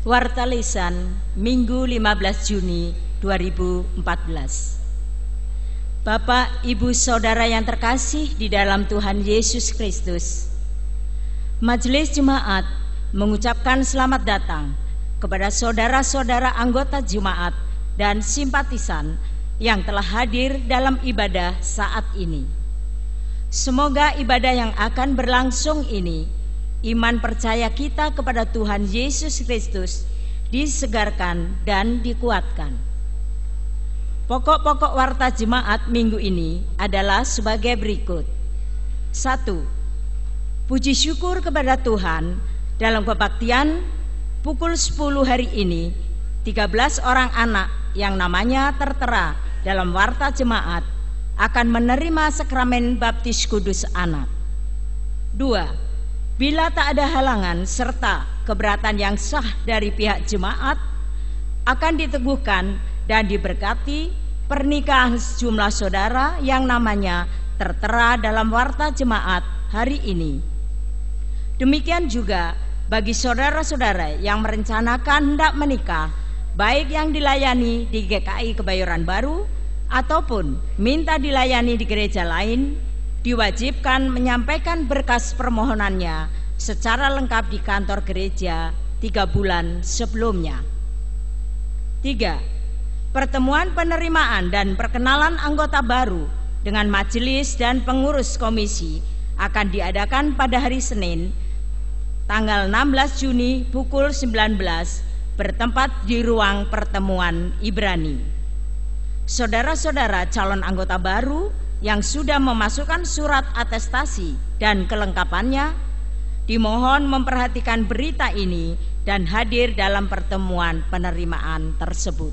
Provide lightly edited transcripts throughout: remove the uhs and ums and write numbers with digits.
Warta Lisan Minggu 15 Juni 2014. Bapak, Ibu, Saudara yang terkasih di dalam Tuhan Yesus Kristus, Majelis Jemaat mengucapkan selamat datang kepada saudara-saudara anggota Jemaat dan simpatisan yang telah hadir dalam ibadah saat ini. Semoga ibadah yang akan berlangsung ini, iman percaya kita kepada Tuhan Yesus Kristus disegarkan dan dikuatkan. Pokok-pokok warta jemaat minggu ini adalah sebagai berikut. 1. Puji syukur kepada Tuhan, dalam kebaktian pukul 10 hari ini 13 orang anak yang namanya tertera dalam warta jemaat akan menerima sakramen baptis kudus anak. 2. Bila tak ada halangan serta keberatan yang sah dari pihak jemaat, akan diteguhkan dan diberkati pernikahan sejumlah saudara yang namanya tertera dalam warta jemaat hari ini. Demikian juga bagi saudara-saudara yang merencanakan hendak menikah, baik yang dilayani di GKI Kebayoran Baru ataupun minta dilayani di gereja lain, diwajibkan menyampaikan berkas permohonannya secara lengkap di kantor gereja 3 bulan sebelumnya. 3. Pertemuan penerimaan dan perkenalan anggota baru dengan majelis dan pengurus komisi akan diadakan pada hari Senin, tanggal 16 Juni pukul 19 bertempat di ruang pertemuan Ibrani. Saudara-saudara calon anggota baru yang sudah memasukkan surat atestasi dan kelengkapannya, dimohon memperhatikan berita ini dan hadir dalam pertemuan penerimaan tersebut.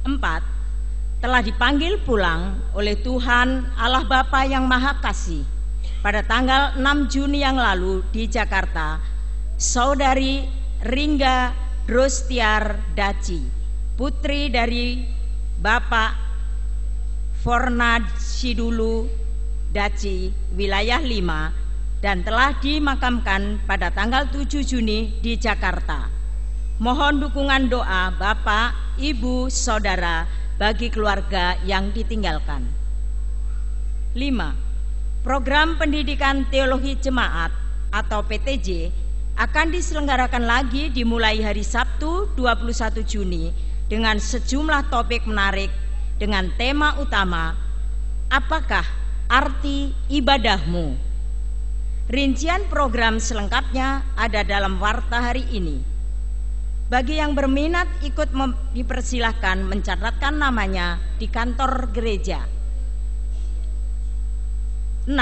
4. Telah dipanggil pulang oleh Tuhan Allah Bapa yang Maha Kasih pada tanggal 6 Juni yang lalu di Jakarta, Saudari Ringga Rostiar Daci, putri dari Bapak Fornad Sidulu Daci, wilayah 5, dan telah dimakamkan pada tanggal 7 Juni di Jakarta. Mohon dukungan doa Bapak, Ibu, Saudara bagi keluarga yang ditinggalkan. 5. Program Pendidikan Teologi Jemaat atau PTJ akan diselenggarakan lagi dimulai hari Sabtu 21 Juni dengan sejumlah topik menarik dengan tema utama, apakah arti ibadahmu? Rincian program selengkapnya ada dalam warta hari ini. Bagi yang berminat ikut dipersilahkan mencatatkan namanya di kantor gereja. 6.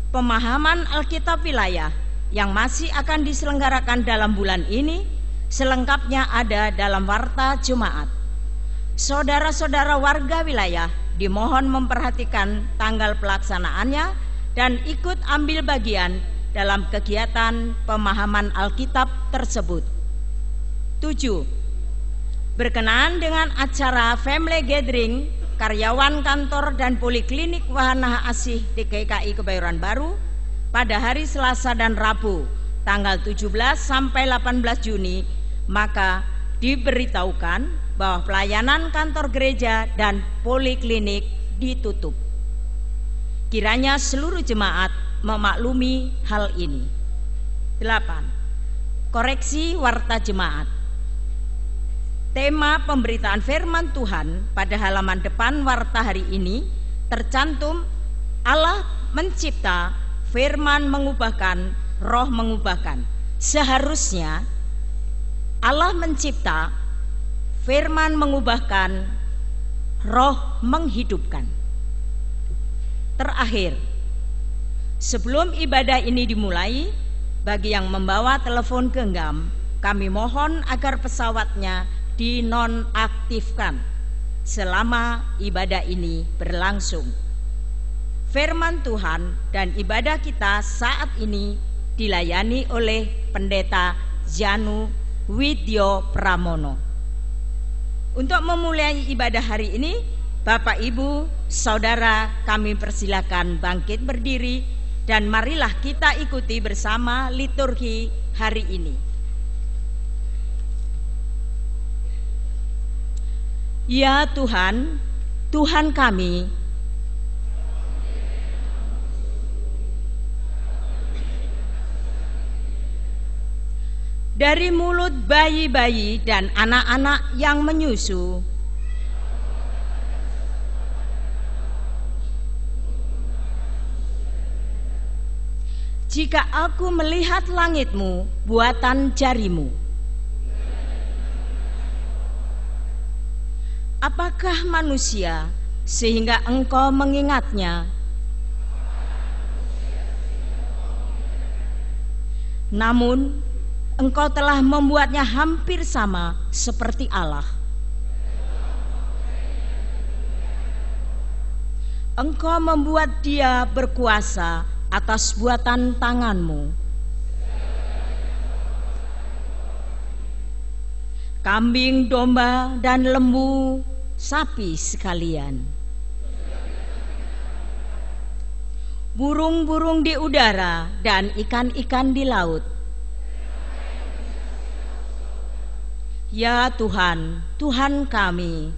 Pemahaman Alkitab wilayah yang masih akan diselenggarakan dalam bulan ini selengkapnya ada dalam warta jemaat. Saudara-saudara warga wilayah dimohon memperhatikan tanggal pelaksanaannya dan ikut ambil bagian dalam kegiatan pemahaman Alkitab tersebut. 7. Berkenaan dengan acara Family Gathering karyawan kantor dan poliklinik Wahana Asih di GKI Kebayoran Baru pada hari Selasa dan Rabu tanggal 17 sampai 18 Juni, maka diberitahukan bahwa pelayanan kantor gereja dan poliklinik ditutup. Kiranya seluruh jemaat memaklumi hal ini. 8. Koreksi warta jemaat. Tema pemberitaan firman Tuhan pada halaman depan warta hari ini tercantum, Allah mencipta, firman mengubahkan, roh mengubahkan. Seharusnya Allah mencipta, firman mengubahkan, roh menghidupkan. Terakhir, sebelum ibadah ini dimulai, bagi yang membawa telepon genggam, kami mohon agar pesawatnya dinonaktifkan selama ibadah ini berlangsung. Firman Tuhan dan ibadah kita saat ini dilayani oleh Pendeta Janu Widyo Pramono. Untuk memulai ibadah hari ini, Bapak, Ibu, Saudara, kami persilakan bangkit berdiri dan marilah kita ikuti bersama liturgi hari ini. Ya Tuhan, Tuhan kami, dari mulut bayi-bayi dan anak-anak yang menyusu, jika aku melihat langitmu, buatan jarimu, apakah manusia sehingga engkau mengingatnya? Namun engkau telah membuatnya hampir sama seperti Allah. Engkau membuat dia berkuasa atas buatan tanganmu. Kambing, domba, dan lembu, sapi sekalian, burung-burung di udara dan ikan-ikan di laut. Ya Tuhan, Tuhan kami,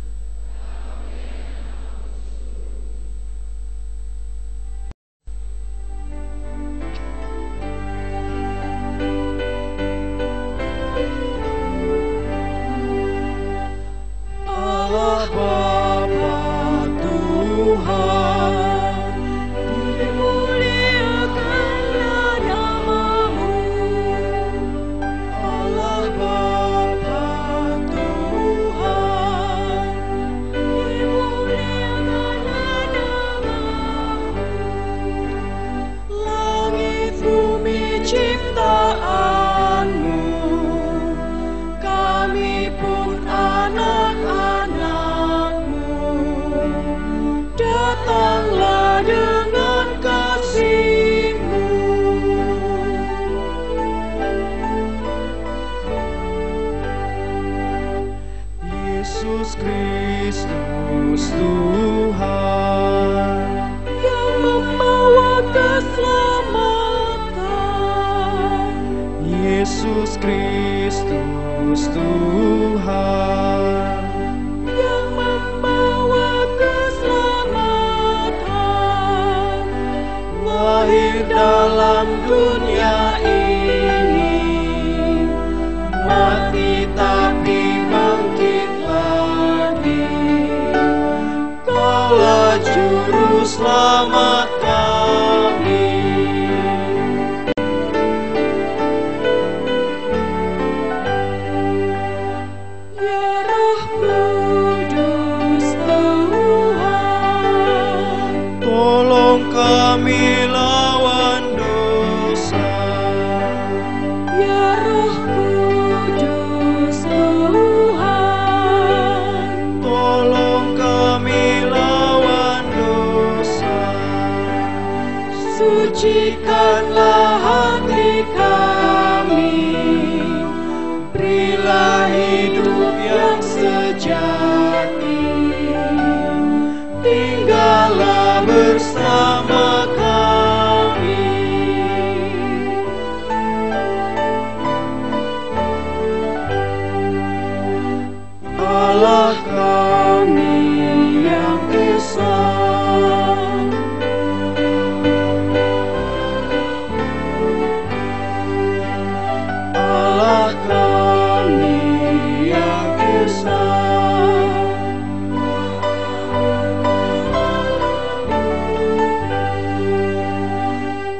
Allah Bapa Tuhan, dimuliakanlah nama-Mu. Allah Bapa Tuhan, dimuliakanlah nama-Mu. Langit bumi ciptaan-Mu, kami pun anak-anak-Mu. Datanglah dengan kasih-Mu. Yesus Kristus Tuhan, yang membawa keselamatan. Yesus Kristus Tuhan, yang membawa keselamatan, lahir dalam dunia ini, mati tapi bangkit lagi. Kaulah juru selamat kami. Ya Roh Kudus Tuhan, tolong kami lawan dosa. Ya Roh Kudus Tuhan, tolong kami lawan dosa. Sucikanlah hati kami, berilah hidup yang sejati, tinggallah bersama kami. Allah kami yang esa, Allah kami yang esa,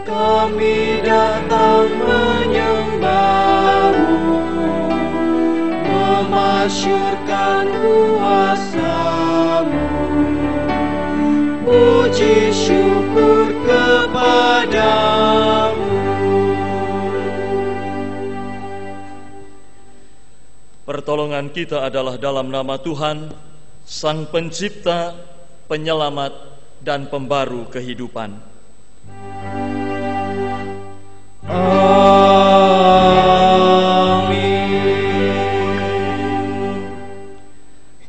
kami datang menyembah-Mu, memasyurkan kuasa-Mu, puji syukur kepada-Mu. Pertolongan kita adalah dalam nama Tuhan, Sang Pencipta, Penyelamat, dan Pembaru kehidupan. Amin.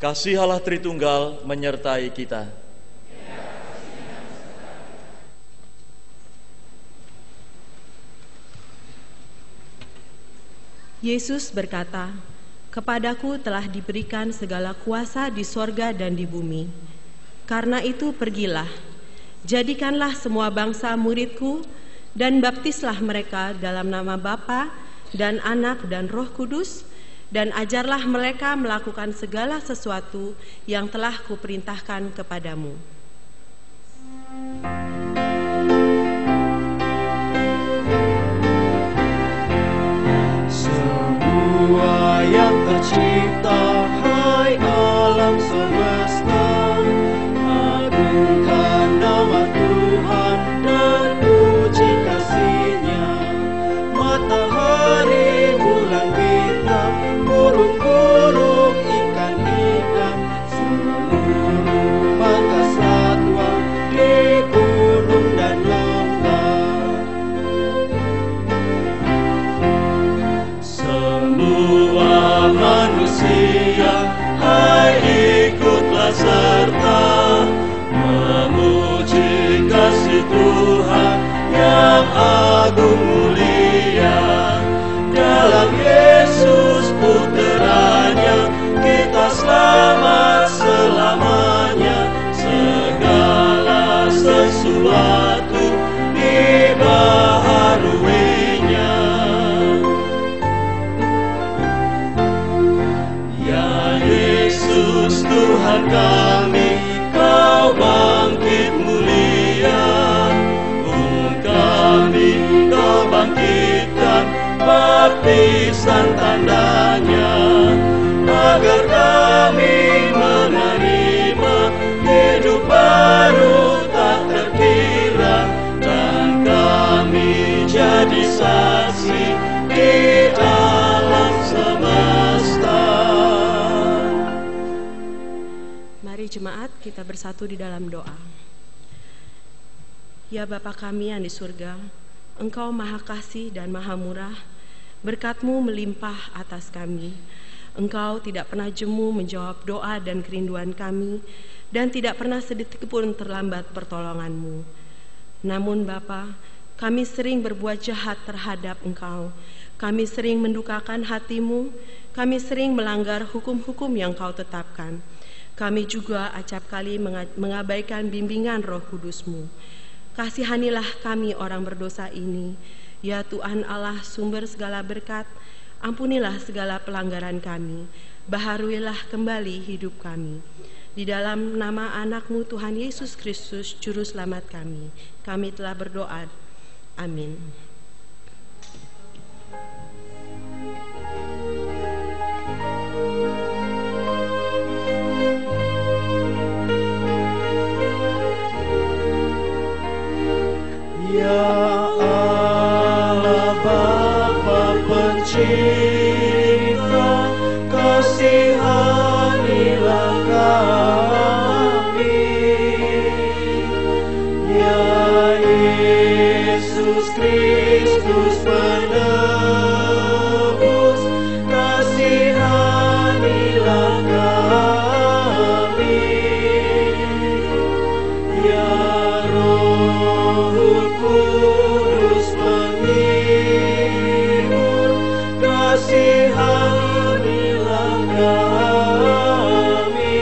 Kasih Allah Tritunggal menyertai kita. Yesus berkata, Kepadaku telah diberikan segala kuasa di sorga dan di bumi. Karena itu pergilah, jadikanlah semua bangsa muridku, dan baptislah mereka dalam nama Bapa dan Anak dan Roh Kudus, dan ajarlah mereka melakukan segala sesuatu yang telah kuperintahkan kepadamu. Semua yang tercipta, hai alam semesta, agungkan nama Tuhan dan puji kasih-Nya. Matahari, bulan, bintang, burung-burung, ikan-ikan, seluruh marga satwa di gunung dan lembah. Semua manusia, hai ikutlah serta memuji kasih Tuhan yang agung mulia. Dalam Yesus Putranya kita selamat selamanya. Segala sesuatu dibaharuinya. Ya Yesus Tuhan kami, Kau bangkit mulia. Kami Kau bangkitkan baptisan tandanya, agar kami menerima hidup baru tak terkira, dan kami jadi saksi di alam semesta. Mari jemaat kita bersatu di dalam doa. Ya Bapa kami yang di surga, Engkau maha kasih dan maha murah, berkat-Mu melimpah atas kami. Engkau tidak pernah jemu menjawab doa dan kerinduan kami, dan tidak pernah sedetik pun terlambat pertolongan-Mu. Namun Bapa, kami sering berbuat jahat terhadap Engkau. Kami sering mendukakan hati-Mu, kami sering melanggar hukum-hukum yang Kau tetapkan. Kami juga acap kali mengabaikan bimbingan Roh Kudus-Mu. Kasihanilah kami orang berdosa ini, ya Tuhan Allah sumber segala berkat, ampunilah segala pelanggaran kami, baharuilah kembali hidup kami. Di dalam nama anak-Mu Tuhan Yesus Kristus, Juru Selamat kami telah berdoa. Amin. Ya Allah Bapa Pencipta, kasihanilah kami. Ya Yesus Kristus Penebus, kasihanilah kami. Ya Roh Kudus penghibur, kasihanilah kami.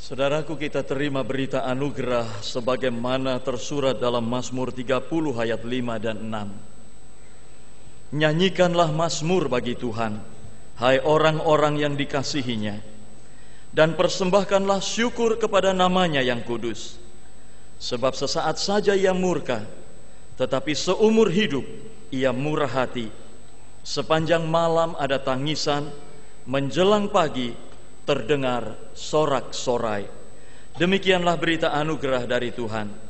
Saudaraku, kita terima berita anugerah sebagaimana tersurat dalam Mazmur 30 ayat 5 dan 6. Nyanyikanlah mazmur bagi Tuhan, hai orang-orang yang dikasihinya, dan persembahkanlah syukur kepada namanya yang kudus. Sebab sesaat saja ia murka, tetapi seumur hidup ia murah hati. Sepanjang malam ada tangisan, menjelang pagi terdengar sorak-sorai. Demikianlah berita anugerah dari Tuhan.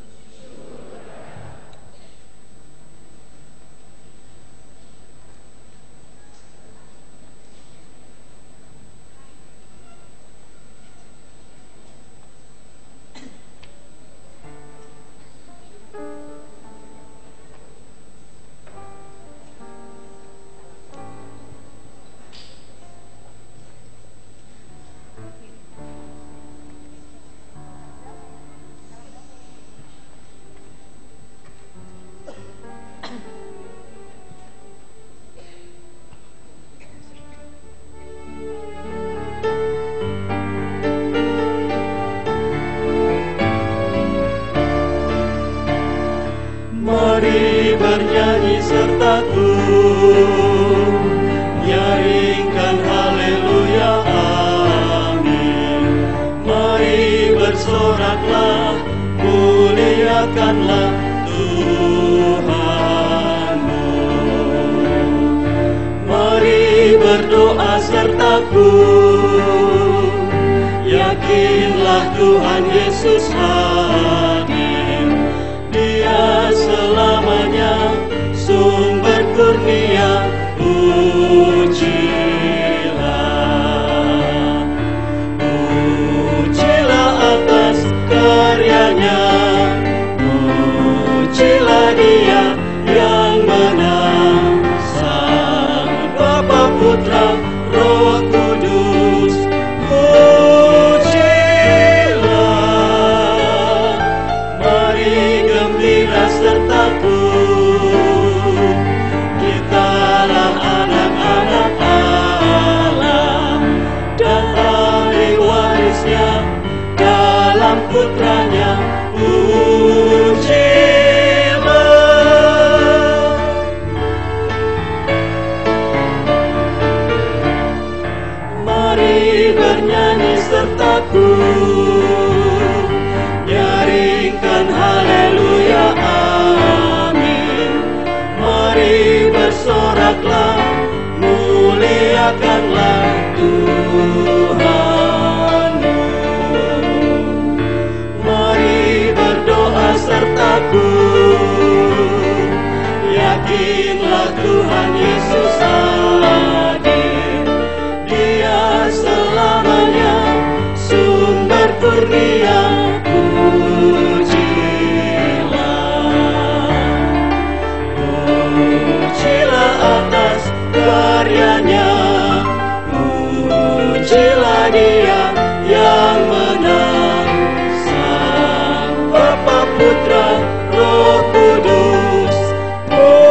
bersoraklah, muliakanlah Tuhanmu. Mari berdoa sertaku, yakinlah Tuhan Yesus hadir. Dia selamanya sumber kurnia, pujilah. Pujilah atas karyanya, pujilah Dia yang menang, Sang Bapa, Putra, Roh Kudus. Pujilah, mari gembira sertaku, kitalah anak-anak Allah dan ahli warisnya dalam putranya. Pujilah, mari bernyanyi sertaku, nyaringkan haleluya, amin. Mari bersoraklah, muliakanlah Tuhanmu. Mari berdoa sertaku, yakinlah Tuhan Yesus hadir. Dia selamanya sumber kurnia, pujilah. Pujilah atas karyanya, pujilah Dia yang menang, Sang Bapa, Putra, Roh Kudus. Pujilah,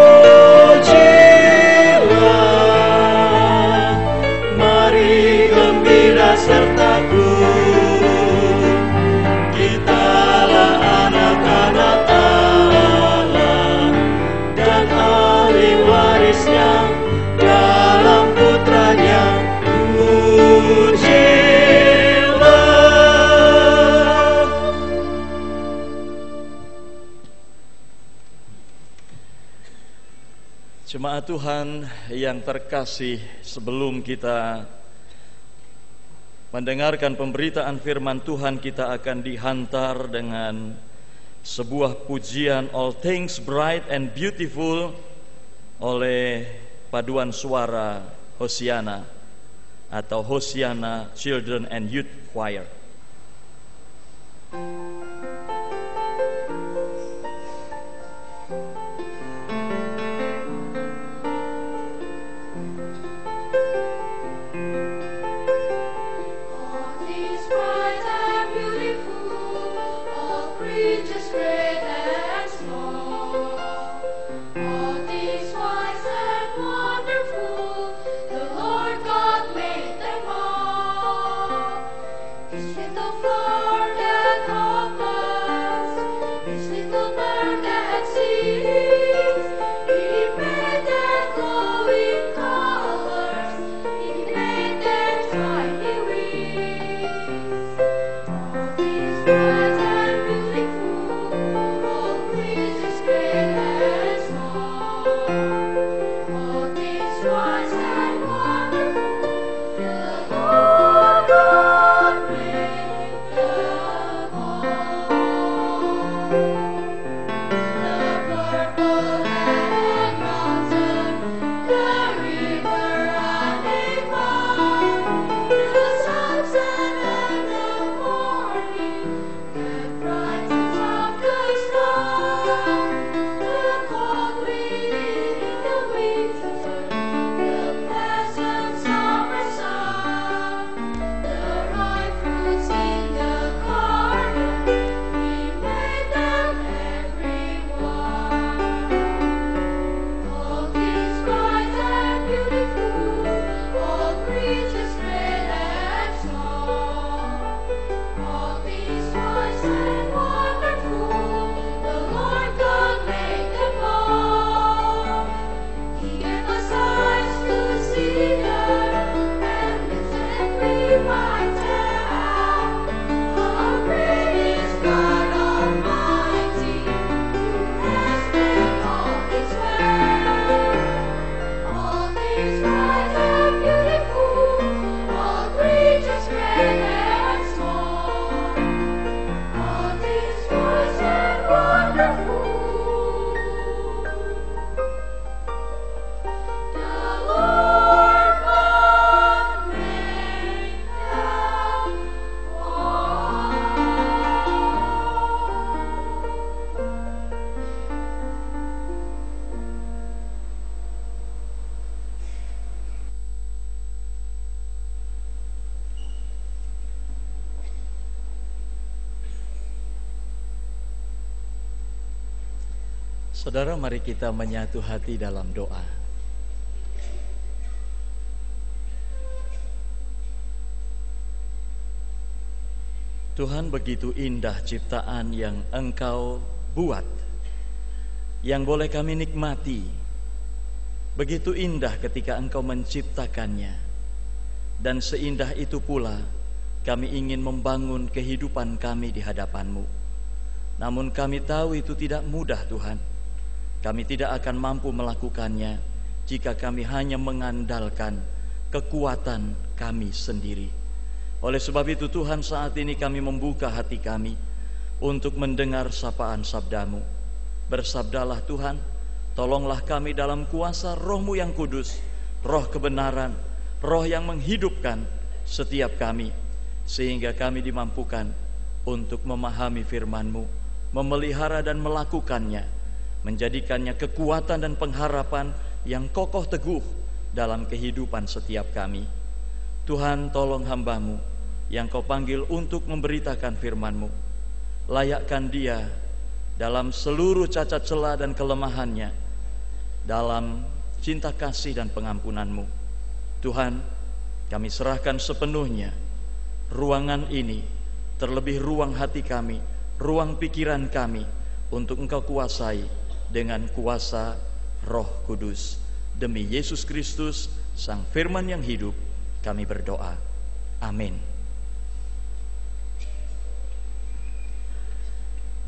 mari gembira sertaku, kitalah anak-anak Allah dan ahli warisnya dalam putranya. Pujilah. Jemaat Tuhan yang terkasih, sebelum kita mendengarkan pemberitaan firman Tuhan, kita akan dihantar dengan sebuah pujian All Things Bright and Beautiful oleh paduan suara Hosiana atau Hosiana Children and Youth Choir. All things bright and beautiful, all creatures great and small, all things wise and wonderful, the Lord God made them all. His Saudara, mari kita menyatu hati dalam doa. Tuhan, begitu indah ciptaan yang Engkau buat, yang boleh kami nikmati. Begitu indah ketika Engkau menciptakannya. Dan seindah itu pula kami ingin membangun kehidupan kami di hadapan-Mu. Namun kami tahu itu tidak mudah, Tuhan. Kami tidak akan mampu melakukannya jika kami hanya mengandalkan kekuatan kami sendiri. Oleh sebab itu Tuhan, saat ini kami membuka hati kami untuk mendengar sapaan sabda-Mu. Bersabdalah Tuhan, tolonglah kami dalam kuasa Roh-Mu yang kudus, Roh kebenaran, Roh yang menghidupkan setiap kami, sehingga kami dimampukan untuk memahami firman-Mu, memelihara dan melakukannya, menjadikannya kekuatan dan pengharapan yang kokoh teguh dalam kehidupan setiap kami. Tuhan, tolong hamba-Mu yang Kau panggil untuk memberitakan firman-Mu. Layakkan dia dalam seluruh cacat celah dan kelemahannya, dalam cinta kasih dan pengampunan-Mu. Tuhan, kami serahkan sepenuhnya ruangan ini, terlebih ruang hati kami, ruang pikiran kami, untuk Engkau kuasai dengan kuasa Roh Kudus. Demi Yesus Kristus, Sang Firman yang hidup, kami berdoa. Amin.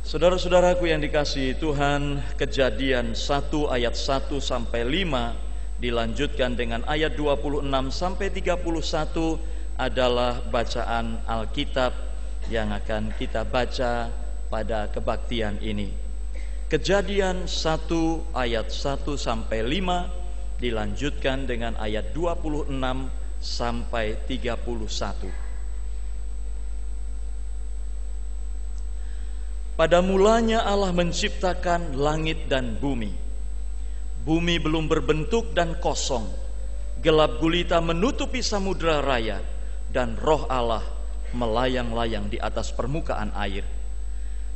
Saudara-saudaraku yang dikasihi Tuhan, Kejadian 1 ayat 1 sampai 5 dilanjutkan dengan ayat 26 sampai 31 adalah bacaan Alkitab yang akan kita baca pada kebaktian ini. Kejadian 1 ayat 1 sampai 5 dilanjutkan dengan ayat 26 sampai 31. Pada mulanya Allah menciptakan langit dan bumi. Bumi belum berbentuk dan kosong. Gelap gulita menutupi samudera raya, dan Roh Allah melayang-layang di atas permukaan air.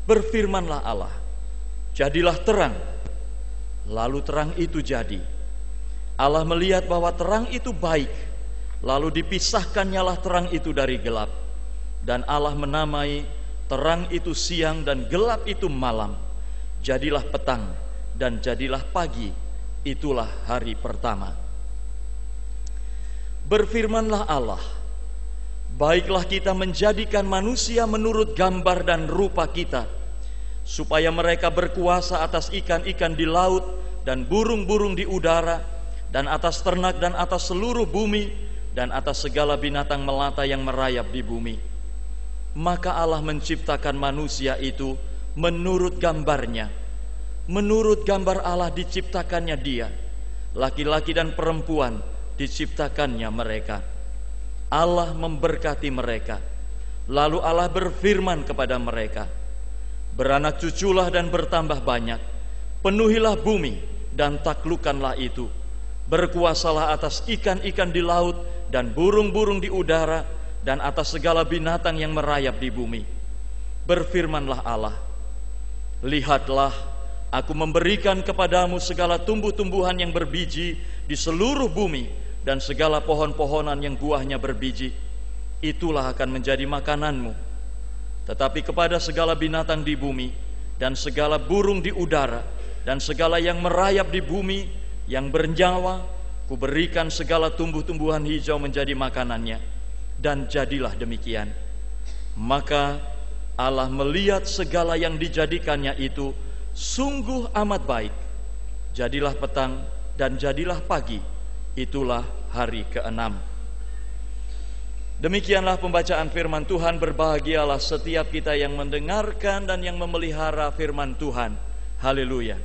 Berfirmanlah Allah, jadilah terang. Lalu terang itu jadi. Allah melihat bahwa terang itu baik. Lalu dipisahkannyalah terang itu dari gelap. Dan Allah menamai terang itu siang dan gelap itu malam. Jadilah petang dan jadilah pagi. Itulah hari pertama. Berfirmanlah Allah, baiklah kita menjadikan manusia menurut gambar dan rupa kita, supaya mereka berkuasa atas ikan-ikan di laut dan burung-burung di udara, dan atas ternak dan atas seluruh bumi, dan atas segala binatang melata yang merayap di bumi. Maka Allah menciptakan manusia itu menurut gambarnya. Menurut gambar Allah diciptakannya dia. Laki-laki dan perempuan diciptakannya mereka. Allah memberkati mereka. Lalu Allah berfirman kepada mereka, beranak cuculah dan bertambah banyak, penuhilah bumi dan taklukkanlah itu. Berkuasalah atas ikan-ikan di laut dan burung-burung di udara, dan atas segala binatang yang merayap di bumi. Berfirmanlah Allah, lihatlah, aku memberikan kepadamu segala tumbuh-tumbuhan yang berbiji di seluruh bumi, dan segala pohon-pohonan yang buahnya berbiji. Itulah akan menjadi makananmu. Tetapi kepada segala binatang di bumi, dan segala burung di udara, dan segala yang merayap di bumi, yang bernyawa, kuberikan segala tumbuh-tumbuhan hijau menjadi makanannya. Dan jadilah demikian. Maka Allah melihat segala yang dijadikannya itu sungguh amat baik. Jadilah petang dan jadilah pagi. Itulah hari ke-6. Demikianlah pembacaan firman Tuhan. Berbahagialah setiap kita yang mendengarkan dan yang memelihara firman Tuhan. Haleluya.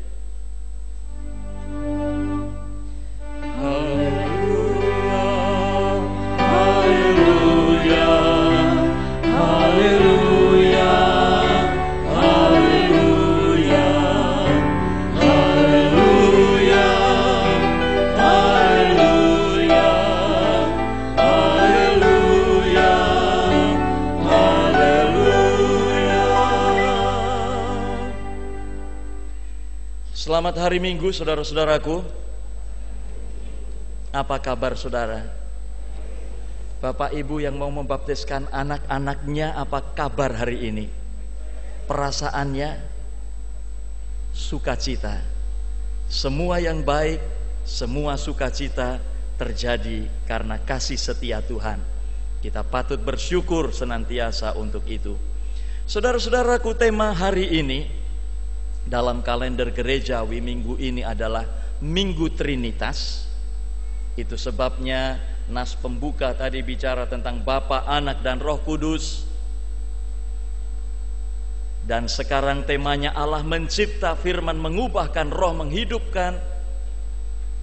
Selamat hari Minggu, saudara-saudaraku. Apa kabar saudara? Bapak Ibu yang mau membaptiskan anak-anaknya, apa kabar hari ini? Perasaannya sukacita. Semua yang baik, semua sukacita terjadi karena kasih setia Tuhan. Kita patut bersyukur senantiasa untuk itu. Saudara-saudaraku, tema hari ini dalam kalender gerejawi minggu ini adalah Minggu Trinitas. Itu sebabnya nas pembuka tadi bicara tentang Bapa, Anak, dan Roh Kudus. Dan sekarang temanya Allah mencipta, firman mengubahkan, roh menghidupkan.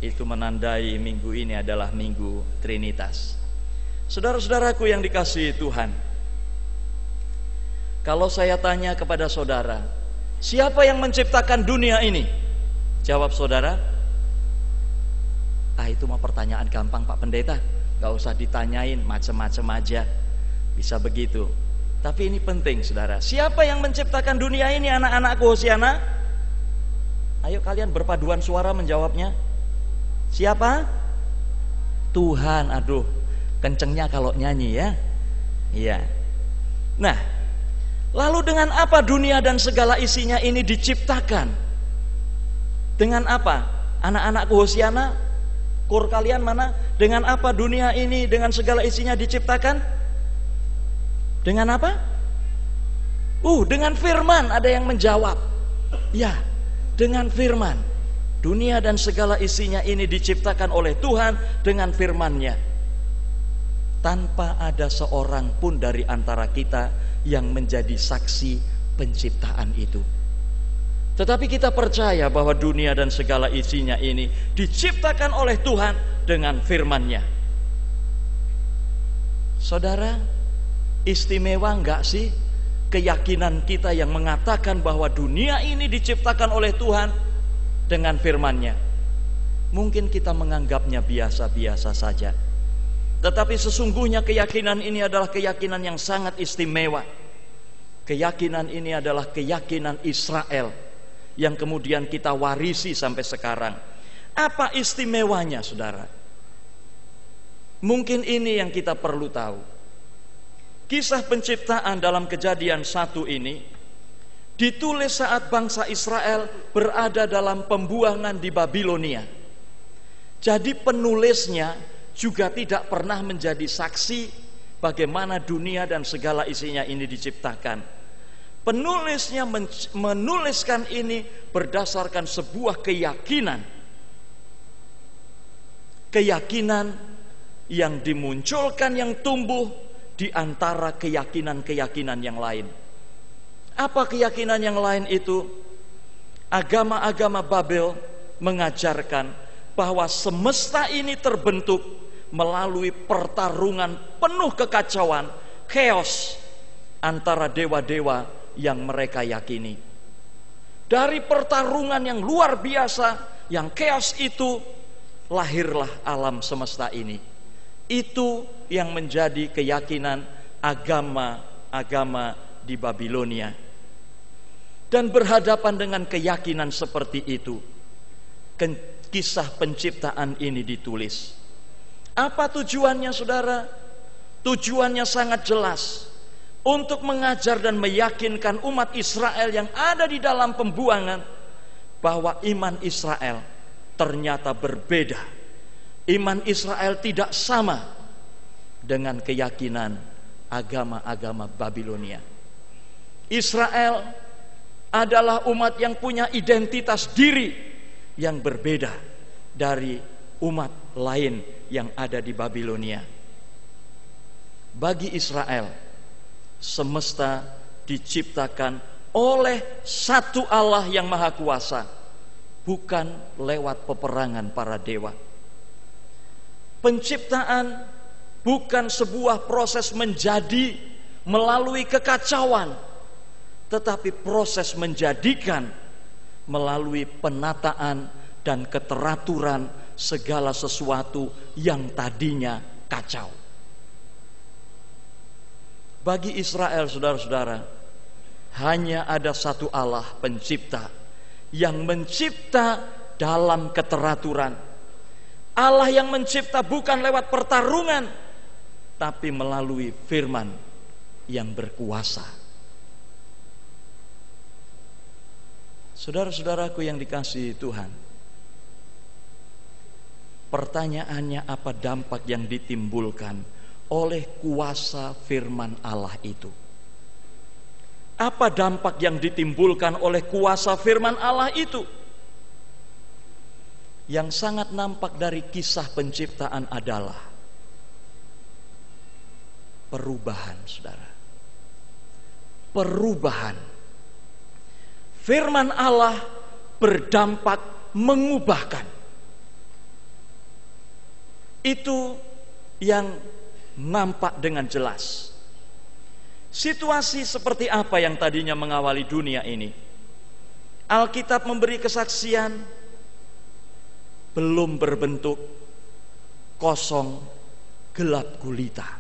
Itu menandai minggu ini adalah Minggu Trinitas. Saudara-saudaraku yang dikasihi Tuhan, kalau saya tanya kepada saudara, siapa yang menciptakan dunia ini? Jawab saudara, itu mah pertanyaan gampang Pak Pendeta, gak usah ditanyain macam-macam aja, bisa begitu. Tapi ini penting saudara, siapa yang menciptakan dunia ini anak-anakku Hosiana? Ayo kalian berpaduan suara menjawabnya. Siapa? Tuhan. Aduh, kencengnya kalau nyanyi ya. Iya. Nah, lalu dengan apa dunia dan segala isinya ini diciptakan? Dengan apa? Anak-anakku Hosiana, kur kalian mana? Dengan apa dunia ini dengan segala isinya diciptakan? Dengan apa? Dengan firman. Ada yang menjawab. Ya, dengan firman. Dunia dan segala isinya ini diciptakan oleh Tuhan dengan firman-Nya. Tanpa ada seorang pun dari antara kita yang menjadi saksi penciptaan itu. Tetapi kita percaya bahwa dunia dan segala isinya ini diciptakan oleh Tuhan dengan firman-Nya. Saudara, istimewa enggak sih keyakinan kita yang mengatakan bahwa dunia ini diciptakan oleh Tuhan dengan firman-Nya? Mungkin kita menganggapnya biasa-biasa saja, tetapi sesungguhnya keyakinan ini adalah keyakinan yang sangat istimewa. Keyakinan ini adalah keyakinan Israel yang kemudian kita warisi sampai sekarang. Apa istimewanya saudara? Mungkin ini yang kita perlu tahu. Kisah penciptaan dalam Kejadian 1 ini ditulis saat bangsa Israel berada dalam pembuangan di Babilonia. Jadi penulisnya juga tidak pernah menjadi saksi bagaimana dunia dan segala isinya ini diciptakan. Penulisnya menuliskan ini berdasarkan sebuah keyakinan. Keyakinan yang dimunculkan, yang tumbuh di antara keyakinan-keyakinan yang lain. Apa keyakinan yang lain itu? Agama-agama Babel mengajarkan bahwa semesta ini terbentuk melalui pertarungan penuh kekacauan, chaos antara dewa-dewa yang mereka yakini. Dari pertarungan yang luar biasa, yang chaos itu, lahirlah alam semesta ini. Itu yang menjadi keyakinan agama-agama di Babilonia. Dan berhadapan dengan keyakinan seperti itu, kisah penciptaan ini ditulis. Apa tujuannya saudara? Tujuannya sangat jelas, untuk mengajar dan meyakinkan umat Israel yang ada di dalam pembuangan bahwa iman Israel ternyata berbeda. Iman Israel tidak sama dengan keyakinan agama-agama Babilonia. Israel adalah umat yang punya identitas diri yang berbeda dari umat lain yang ada di Babilonia. Bagi Israel, semesta diciptakan oleh satu Allah yang maha kuasa, bukan lewat peperangan para dewa. Penciptaan bukan sebuah proses menjadi melalui kekacauan, tetapi proses menjadikan melalui penataan dan keteraturan segala sesuatu yang tadinya kacau. Bagi Israel, saudara-saudara, hanya ada satu Allah pencipta yang mencipta dalam keteraturan. Allah yang mencipta bukan lewat pertarungan, tapi melalui firman yang berkuasa. Saudara-saudaraku yang dikasihi Tuhan, pertanyaannya, apa dampak yang ditimbulkan oleh kuasa firman Allah itu? Apa dampak yang ditimbulkan oleh kuasa firman Allah itu? Yang sangat nampak dari kisah penciptaan adalah perubahan, saudara. Perubahan. Firman Allah berdampak mengubahkan. Itu yang nampak dengan jelas. Situasi seperti apa yang tadinya mengawali dunia ini? Alkitab memberi kesaksian belum berbentuk, kosong, gelap gulita.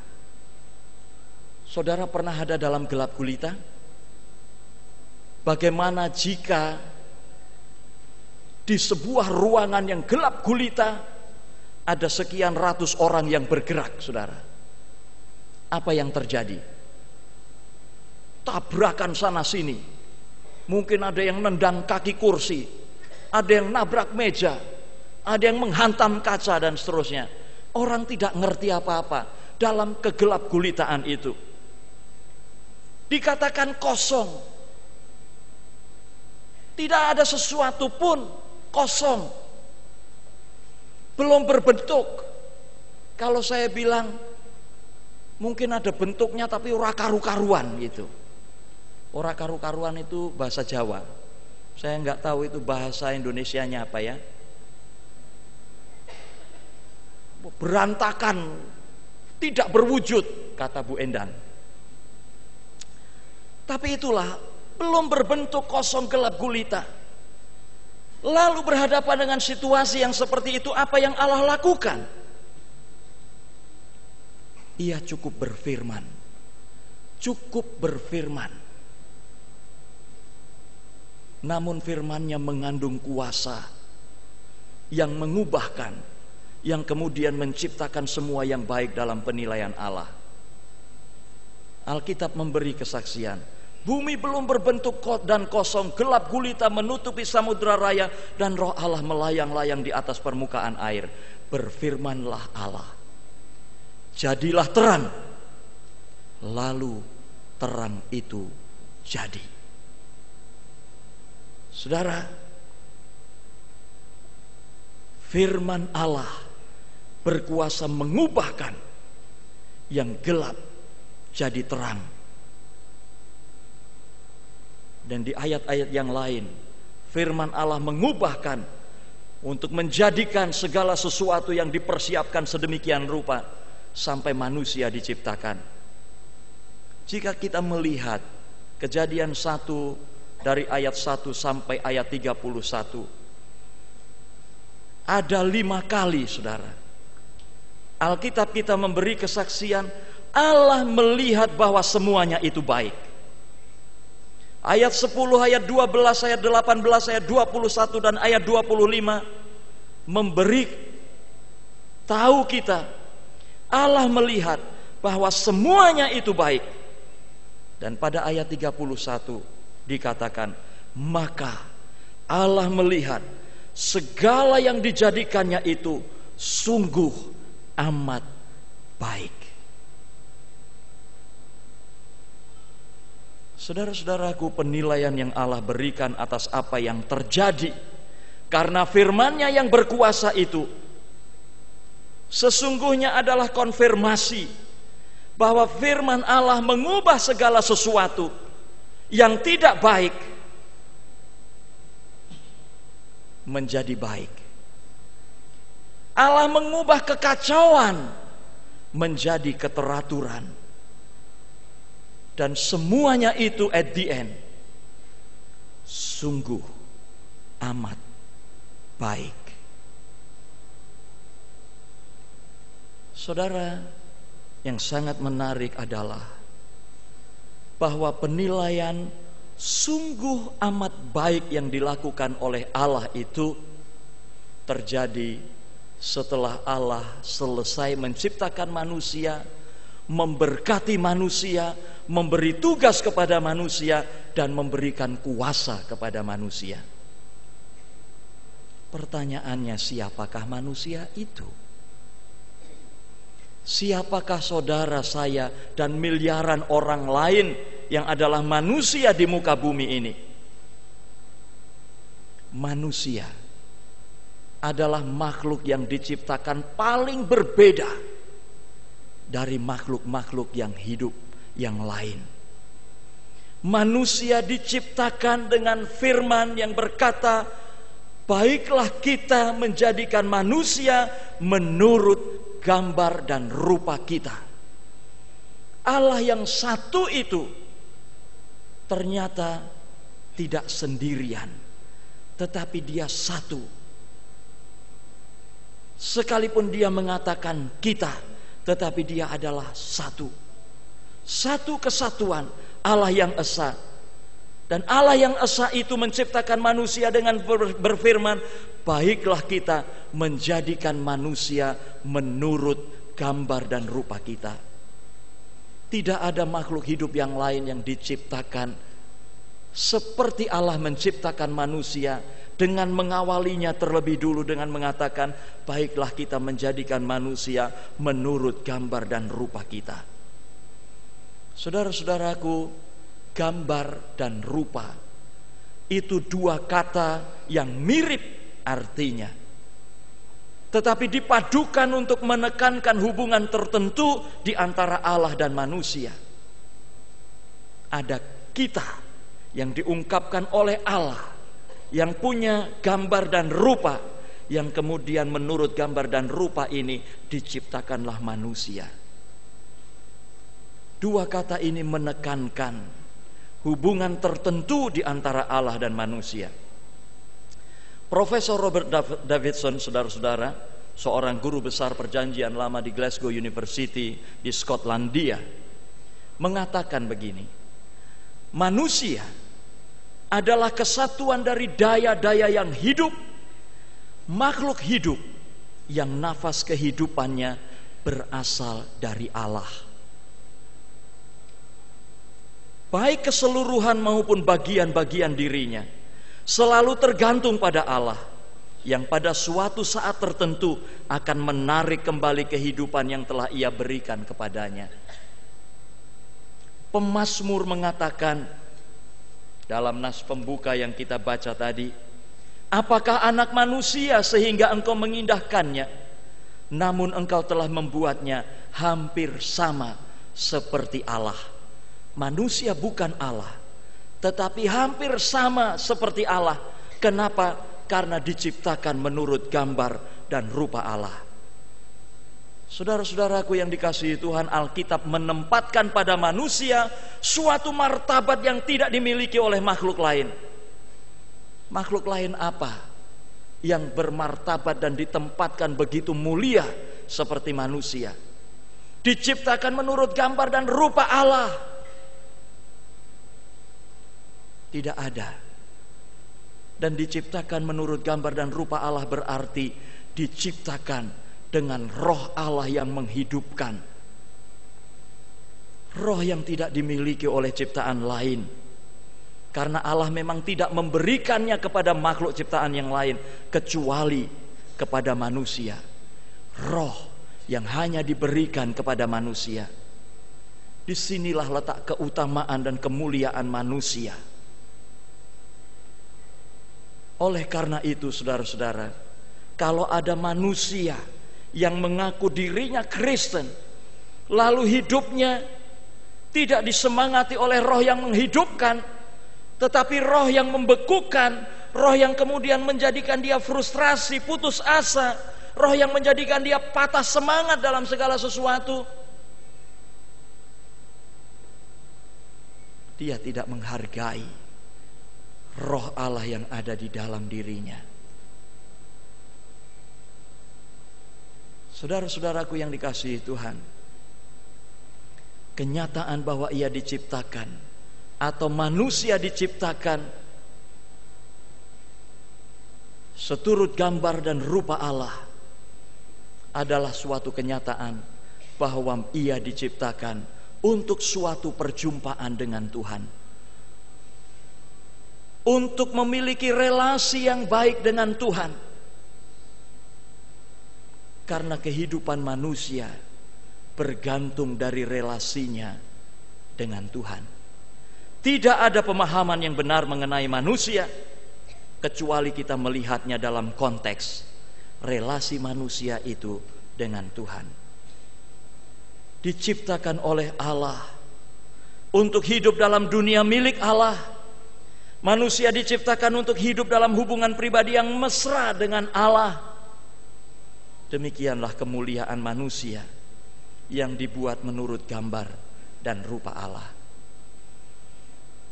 Saudara pernah ada dalam gelap gulita? Bagaimana jika di sebuah ruangan yang gelap gulita ada sekian ratus orang yang bergerak, saudara? Apa yang terjadi? Tabrakan sana sini. Mungkin ada yang nendang kaki kursi, ada yang nabrak meja, ada yang menghantam kaca dan seterusnya. Orang tidak ngerti apa-apa dalam kegelap gulitaan itu. Dikatakan kosong. Tidak ada sesuatu pun, kosong. Belum berbentuk. Kalau saya bilang mungkin ada bentuknya tapi ora karu-karuan gitu. Ora karu-karuan itu bahasa Jawa. Saya nggak tahu itu bahasa Indonesianya apa ya. Berantakan, tidak berwujud, kata Bu Endang. Tapi itulah, belum berbentuk, kosong, gelap gulita. Lalu berhadapan dengan situasi yang seperti itu, apa yang Allah lakukan? Ia cukup berfirman. Cukup berfirman. Namun firman-Nya mengandung kuasa yang mengubahkan, yang kemudian menciptakan semua yang baik dalam penilaian Allah. Alkitab memberi kesaksian, bumi belum berbentuk dan kosong, gelap gulita menutupi samudera raya, dan roh Allah melayang-layang di atas permukaan air. Berfirmanlah Allah, jadilah terang. Lalu terang itu jadi. Saudara, firman Allah berkuasa mengubahkan yang gelap jadi terang. Dan di ayat-ayat yang lain, firman Allah mengubahkan untuk menjadikan segala sesuatu yang dipersiapkan sedemikian rupa sampai manusia diciptakan. Jika kita melihat Kejadian 1 dari ayat 1 sampai ayat 31, ada 5 kali, saudara, Alkitab kita memberi kesaksian Allah melihat bahwa semuanya itu baik. Ayat 10, ayat 12, ayat 18, ayat 21 dan ayat 25 memberi tahu kita Allah melihat bahwa semuanya itu baik. Dan pada ayat 31 dikatakan, maka Allah melihat segala yang dijadikannya itu sungguh amat baik. Saudara-saudaraku, penilaian yang Allah berikan atas apa yang terjadi karena firman-Nya yang berkuasa itu sesungguhnya adalah konfirmasi bahwa firman Allah mengubah segala sesuatu yang tidak baik menjadi baik. Allah mengubah kekacauan menjadi keteraturan. Dan semuanya itu at the end sungguh amat baik. Saudara, yang sangat menarik adalah bahwa penilaian Sungguh amat baik yang dilakukan oleh Allah itu terjadi setelah Allah selesai menciptakan manusia, memberkati manusia, memberi tugas kepada manusia, dan memberikan kuasa kepada manusia. Pertanyaannya, siapakah manusia itu? Siapakah saudara saya dan miliaran orang lain yang adalah manusia di muka bumi ini? Manusia adalah makhluk yang diciptakan paling berbeda dari makhluk-makhluk yang hidup yang lain. Manusia diciptakan dengan firman yang berkata, baiklah kita menjadikan manusia menurut gambar dan rupa kita. Allah yang satu itu ternyata tidak sendirian, tetapi dia satu. Sekalipun dia mengatakan kita, tetapi dia adalah satu. Satu kesatuan, Allah yang esa. Dan Allah yang esa itu menciptakan manusia dengan berfirman, baiklah kita menjadikan manusia menurut gambar dan rupa kita. Tidak ada makhluk hidup yang lain yang diciptakan seperti Allah menciptakan manusia, dengan mengawalinya terlebih dulu dengan mengatakan, baiklah kita menjadikan manusia menurut gambar dan rupa kita. Saudara-saudaraku, gambar dan rupa itu dua kata yang mirip artinya, tetapi dipadukan untuk menekankan hubungan tertentu di antara Allah dan manusia. Ada kita yang diungkapkan oleh Allah, yang punya gambar dan rupa, yang kemudian menurut gambar dan rupa ini diciptakanlah manusia. Dua kata ini menekankan hubungan tertentu di antara Allah dan manusia. Profesor Robert Davidson, saudara-saudara, seorang guru besar perjanjian lama di Glasgow University di Skotlandia, mengatakan begini, manusia adalah kesatuan dari daya-daya yang hidup, makhluk hidup yang nafas kehidupannya berasal dari Allah. Baik keseluruhan maupun bagian-bagian dirinya selalu tergantung pada Allah, yang pada suatu saat tertentu akan menarik kembali kehidupan yang telah Ia berikan kepadanya. Pemazmur mengatakan dalam nas pembuka yang kita baca tadi, apakah anak manusia sehingga engkau mengindahkannya, namun engkau telah membuatnya hampir sama seperti Allah. Manusia bukan Allah, tetapi hampir sama seperti Allah. Kenapa? Karena diciptakan menurut gambar dan rupa Allah. Saudara-saudaraku yang dikasihi Tuhan, Alkitab menempatkan pada manusia suatu martabat yang tidak dimiliki oleh makhluk lain. Makhluk lain apa yang bermartabat dan ditempatkan begitu mulia seperti manusia? Diciptakan menurut gambar dan rupa Allah. Tidak ada. Dan diciptakan menurut gambar dan rupa Allah berarti diciptakan dengan roh Allah yang menghidupkan, roh yang tidak dimiliki oleh ciptaan lain, karena Allah memang tidak memberikannya kepada makhluk ciptaan yang lain kecuali kepada manusia. Roh yang hanya diberikan kepada manusia. Disinilah letak keutamaan dan kemuliaan manusia. Oleh karena itu, saudara-saudara, kalau ada manusia yang mengaku dirinya Kristen, lalu hidupnya tidak disemangati oleh roh yang menghidupkan, tetapi roh yang membekukan, roh yang kemudian menjadikan dia frustrasi, putus asa, roh yang menjadikan dia patah semangat dalam segala sesuatu, dia tidak menghargai roh Allah yang ada di dalam dirinya. Saudara-saudaraku yang dikasihi Tuhan, kenyataan bahwa ia diciptakan atau manusia diciptakan seturut gambar dan rupa Allah adalah suatu kenyataan bahwa ia diciptakan untuk suatu perjumpaan dengan Tuhan, untuk memiliki relasi yang baik dengan Tuhan. Karena kehidupan manusia bergantung dari relasinya dengan Tuhan. Tidak ada pemahaman yang benar mengenai manusia kecuali kita melihatnya dalam konteks relasi manusia itu dengan Tuhan. Diciptakan oleh Allah untuk hidup dalam dunia milik Allah. Manusia diciptakan untuk hidup dalam hubungan pribadi yang mesra dengan Allah. Demikianlah kemuliaan manusia yang dibuat menurut gambar dan rupa Allah.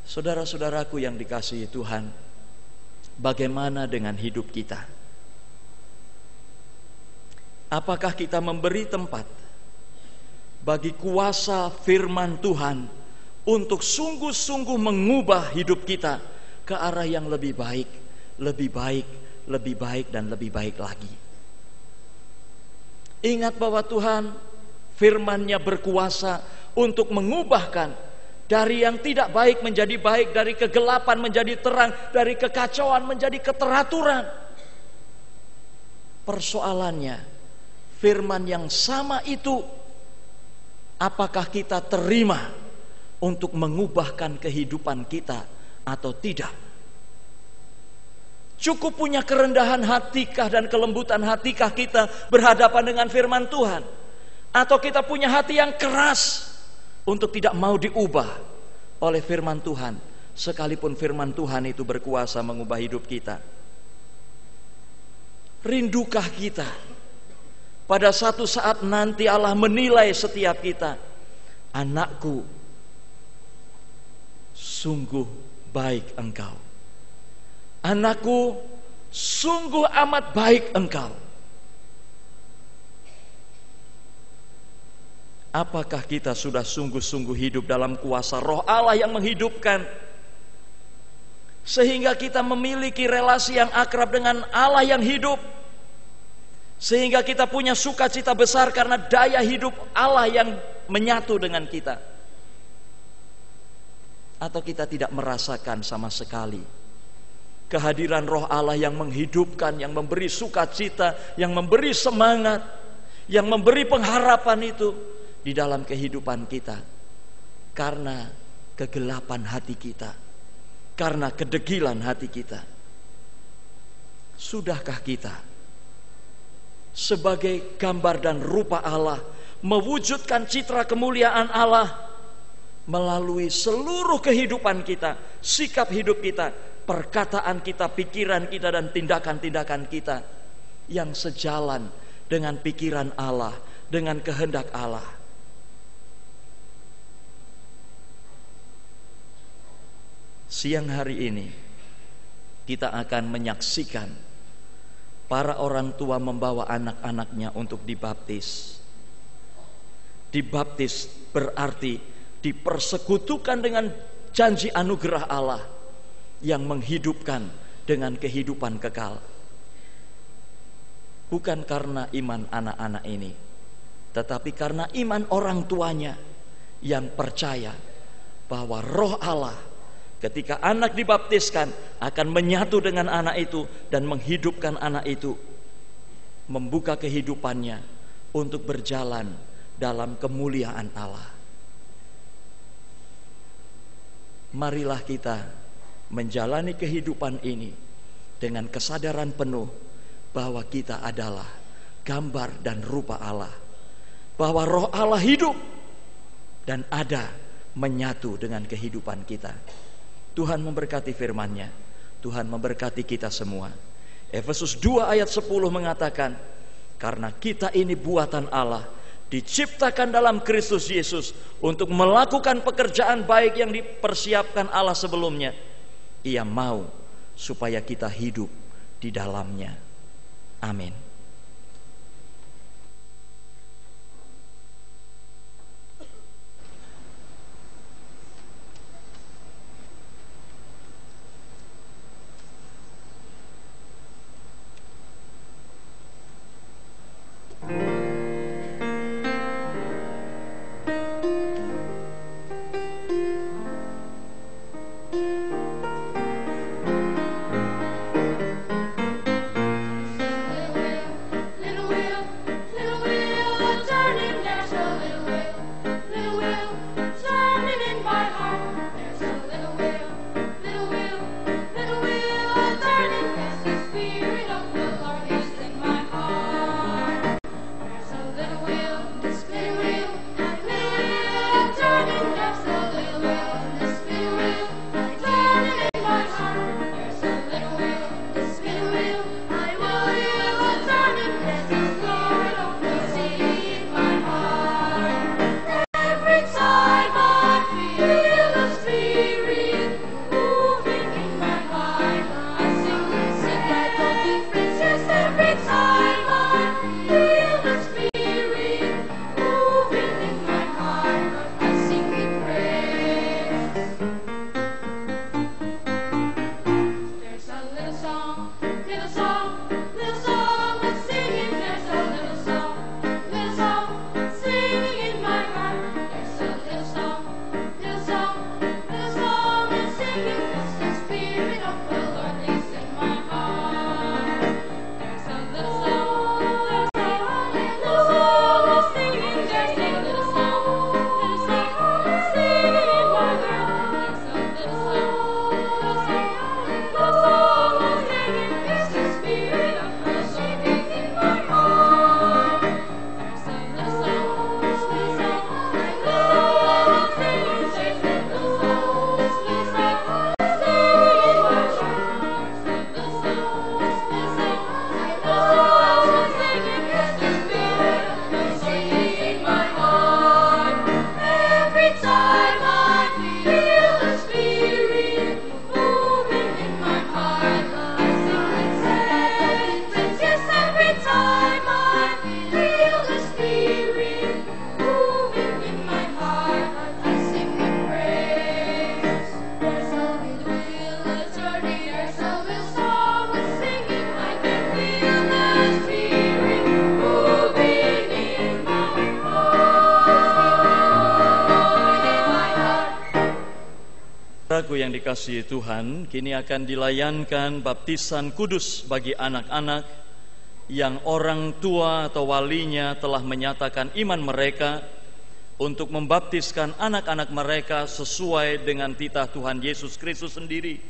Saudara-saudaraku yang dikasihi Tuhan, bagaimana dengan hidup kita? Apakah kita memberi tempat bagi kuasa firman Tuhan untuk sungguh-sungguh mengubah hidup kita ke arah yang lebih baik, lebih baik, lebih baik, dan lebih baik lagi? Ingat bahwa Tuhan firman-Nya berkuasa untuk mengubahkan dari yang tidak baik menjadi baik, dari kegelapan menjadi terang, dari kekacauan menjadi keteraturan. Persoalannya, firman yang sama itu apakah kita terima untuk mengubahkan kehidupan kita atau tidak? Cukup punya kerendahan hatikah dan kelembutan hatikah kita berhadapan dengan firman Tuhan? Atau kita punya hati yang keras untuk tidak mau diubah oleh firman Tuhan, sekalipun firman Tuhan itu berkuasa mengubah hidup kita? Rindukah kita pada satu saat nanti Allah menilai setiap kita, anakku, sungguh baik engkau, anakku, sungguh amat baik engkau? Apakah kita sudah sungguh-sungguh hidup dalam kuasa Roh Allah yang menghidupkan, sehingga kita memiliki relasi yang akrab dengan Allah yang hidup, sehingga kita punya sukacita besar karena daya hidup Allah yang menyatu dengan kita? Atau kita tidak merasakan sama sekali kehadiran Roh Allah yang menghidupkan, yang memberi sukacita, yang memberi semangat, yang memberi pengharapan itu di dalam kehidupan kita, karena kegelapan hati kita, karena kedegilan hati kita? Sudahkah kita sebagai gambar dan rupa Allah mewujudkan citra kemuliaan Allah melalui seluruh kehidupan kita, sikap hidup kita, perkataan kita, pikiran kita, dan tindakan-tindakan kita yang sejalan dengan pikiran Allah, dengan kehendak Allah? Siang hari ini kita akan menyaksikan para orang tua membawa anak-anaknya untuk dibaptis. Dibaptis berarti dipersekutukan dengan janji anugerah Allah yang menghidupkan dengan kehidupan kekal. Bukan karena iman anak-anak ini, tetapi karena iman orang tuanya yang percaya bahwa Roh Allah ketika anak dibaptiskan akan menyatu dengan anak itu dan menghidupkan anak itu, membuka kehidupannya untuk berjalan dalam kemuliaan Allah. Marilah kita menjalani kehidupan ini dengan kesadaran penuh bahwa kita adalah gambar dan rupa Allah, bahwa Roh Allah hidup dan ada menyatu dengan kehidupan kita. Tuhan memberkati firman-Nya. Tuhan memberkati kita semua. Efesus 2 ayat 10 mengatakan, karena kita ini buatan Allah, diciptakan dalam Kristus Yesus untuk melakukan pekerjaan baik yang dipersiapkan Allah sebelumnya. Ia mau supaya kita hidup di dalamnya. Amin. Saudaraku yang dikasihi Tuhan, kini akan dilayankan baptisan kudus bagi anak-anak yang orang tua atau walinya telah menyatakan iman mereka untuk membaptiskan anak-anak mereka sesuai dengan titah Tuhan Yesus Kristus sendiri,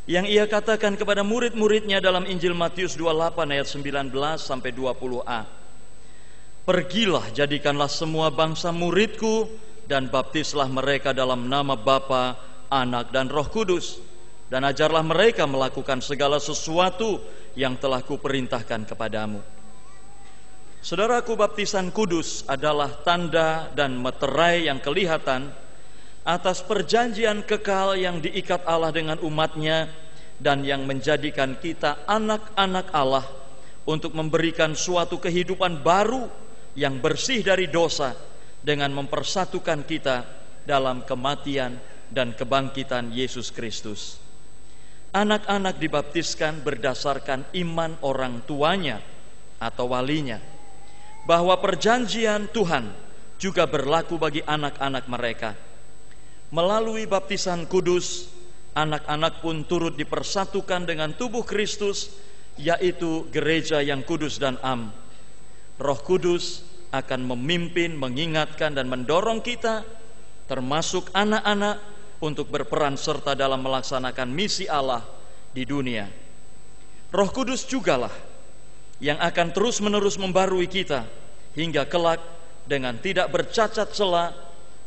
yang Ia katakan kepada murid-muridnya dalam Injil Matius 28 ayat 19 sampai 20a. Pergilah, jadikanlah semua bangsa muridku, dan baptislah mereka dalam nama Bapa, Anak, dan Roh Kudus, dan ajarlah mereka melakukan segala sesuatu yang telah kuperintahkan kepadamu. Saudaraku, baptisan kudus adalah tanda dan meterai yang kelihatan atas perjanjian kekal yang diikat Allah dengan umatnya, dan yang menjadikan kita anak-anak Allah untuk memberikan suatu kehidupan baru yang bersih dari dosa, dengan mempersatukan kita dalam kematian dan kebangkitan Yesus Kristus. Anak-anak dibaptiskan berdasarkan iman orang tuanya atau walinya, bahwa perjanjian Tuhan juga berlaku bagi anak-anak mereka. Melalui baptisan kudus, anak-anak pun turut dipersatukan dengan tubuh Kristus, yaitu gereja yang kudus dan am. Roh Kudus akan memimpin, mengingatkan, dan mendorong kita, termasuk anak-anak, untuk berperan serta dalam melaksanakan misi Allah di dunia. Roh Kudus jugalah yang akan terus-menerus membarui kita hingga kelak dengan tidak bercacat cela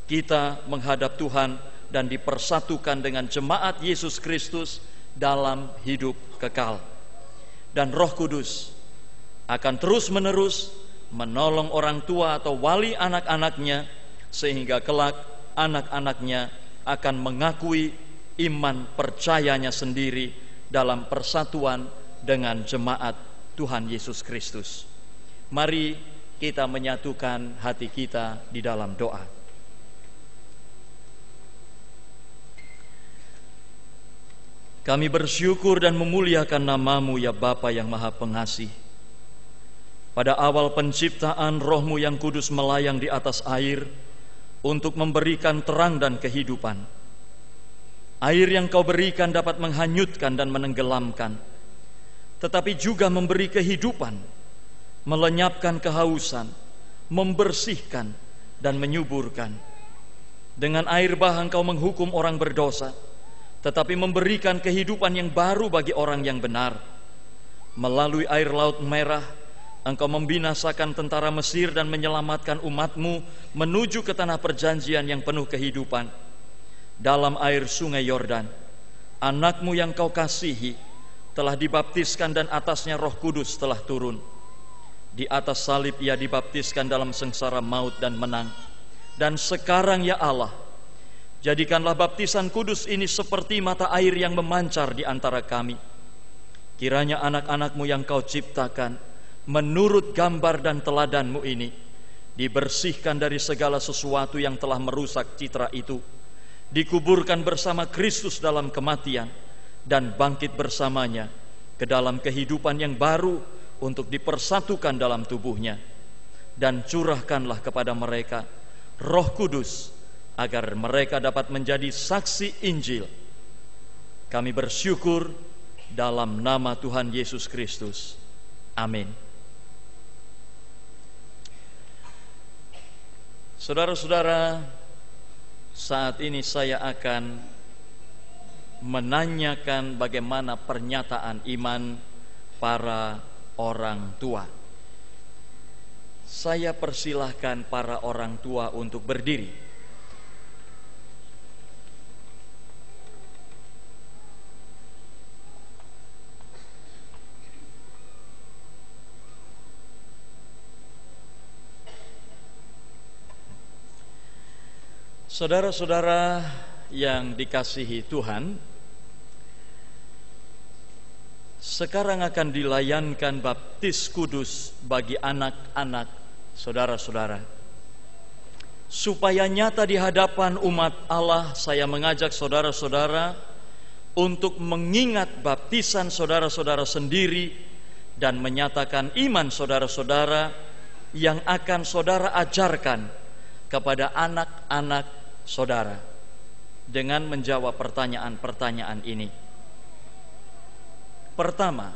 kita menghadap Tuhan dan dipersatukan dengan jemaat Yesus Kristus dalam hidup kekal. Dan Roh Kudus akan terus-menerus menolong orang tua atau wali anak-anaknya, sehingga kelak anak-anaknya akan mengakui iman percayanya sendiri dalam persatuan dengan jemaat Tuhan Yesus Kristus. Mari kita menyatukan hati kita di dalam doa. Kami bersyukur dan memuliakan nama-Mu ya Bapa yang Maha Pengasih. Pada awal penciptaan, Roh-Mu yang kudus melayang di atas air untuk memberikan terang dan kehidupan. Air yang Kau berikan dapat menghanyutkan dan menenggelamkan, tetapi juga memberi kehidupan, melenyapkan kehausan, membersihkan dan menyuburkan. Dengan air bah Engkau menghukum orang berdosa, tetapi memberikan kehidupan yang baru bagi orang yang benar. Melalui air Laut Merah, Engkau membinasakan tentara Mesir dan menyelamatkan umat-Mu menuju ke tanah perjanjian yang penuh kehidupan. Dalam air sungai Yordan, anak-Mu yang Kau kasihi telah dibaptiskan dan atasnya Roh Kudus telah turun. Di atas salib Ia dibaptiskan dalam sengsara maut dan menang. Dan sekarang ya Allah, jadikanlah baptisan kudus ini seperti mata air yang memancar di antara kami. Kiranya anak-anak-Mu yang Kau ciptakan menurut gambar dan teladan-Mu ini dibersihkan dari segala sesuatu yang telah merusak citra itu, dikuburkan bersama Kristus dalam kematian, dan bangkit bersamanya ke dalam kehidupan yang baru untuk dipersatukan dalam tubuhnya. Dan curahkanlah kepada mereka Roh Kudus agar mereka dapat menjadi saksi Injil. Kami bersyukur dalam nama Tuhan Yesus Kristus. Amin. Saudara-saudara, saat ini saya akan menanyakan bagaimana pernyataan iman para orang tua. Saya persilahkan para orang tua untuk berdiri. Saudara-saudara yang dikasihi Tuhan, sekarang akan dilayankan baptis kudus bagi anak-anak saudara-saudara. Supaya nyata di hadapan umat Allah, saya mengajak saudara-saudara untuk mengingat baptisan saudara-saudara sendiri dan menyatakan iman saudara-saudara yang akan saudara ajarkan kepada anak-anak saudara. dengan menjawab pertanyaan-pertanyaan ini. Pertama,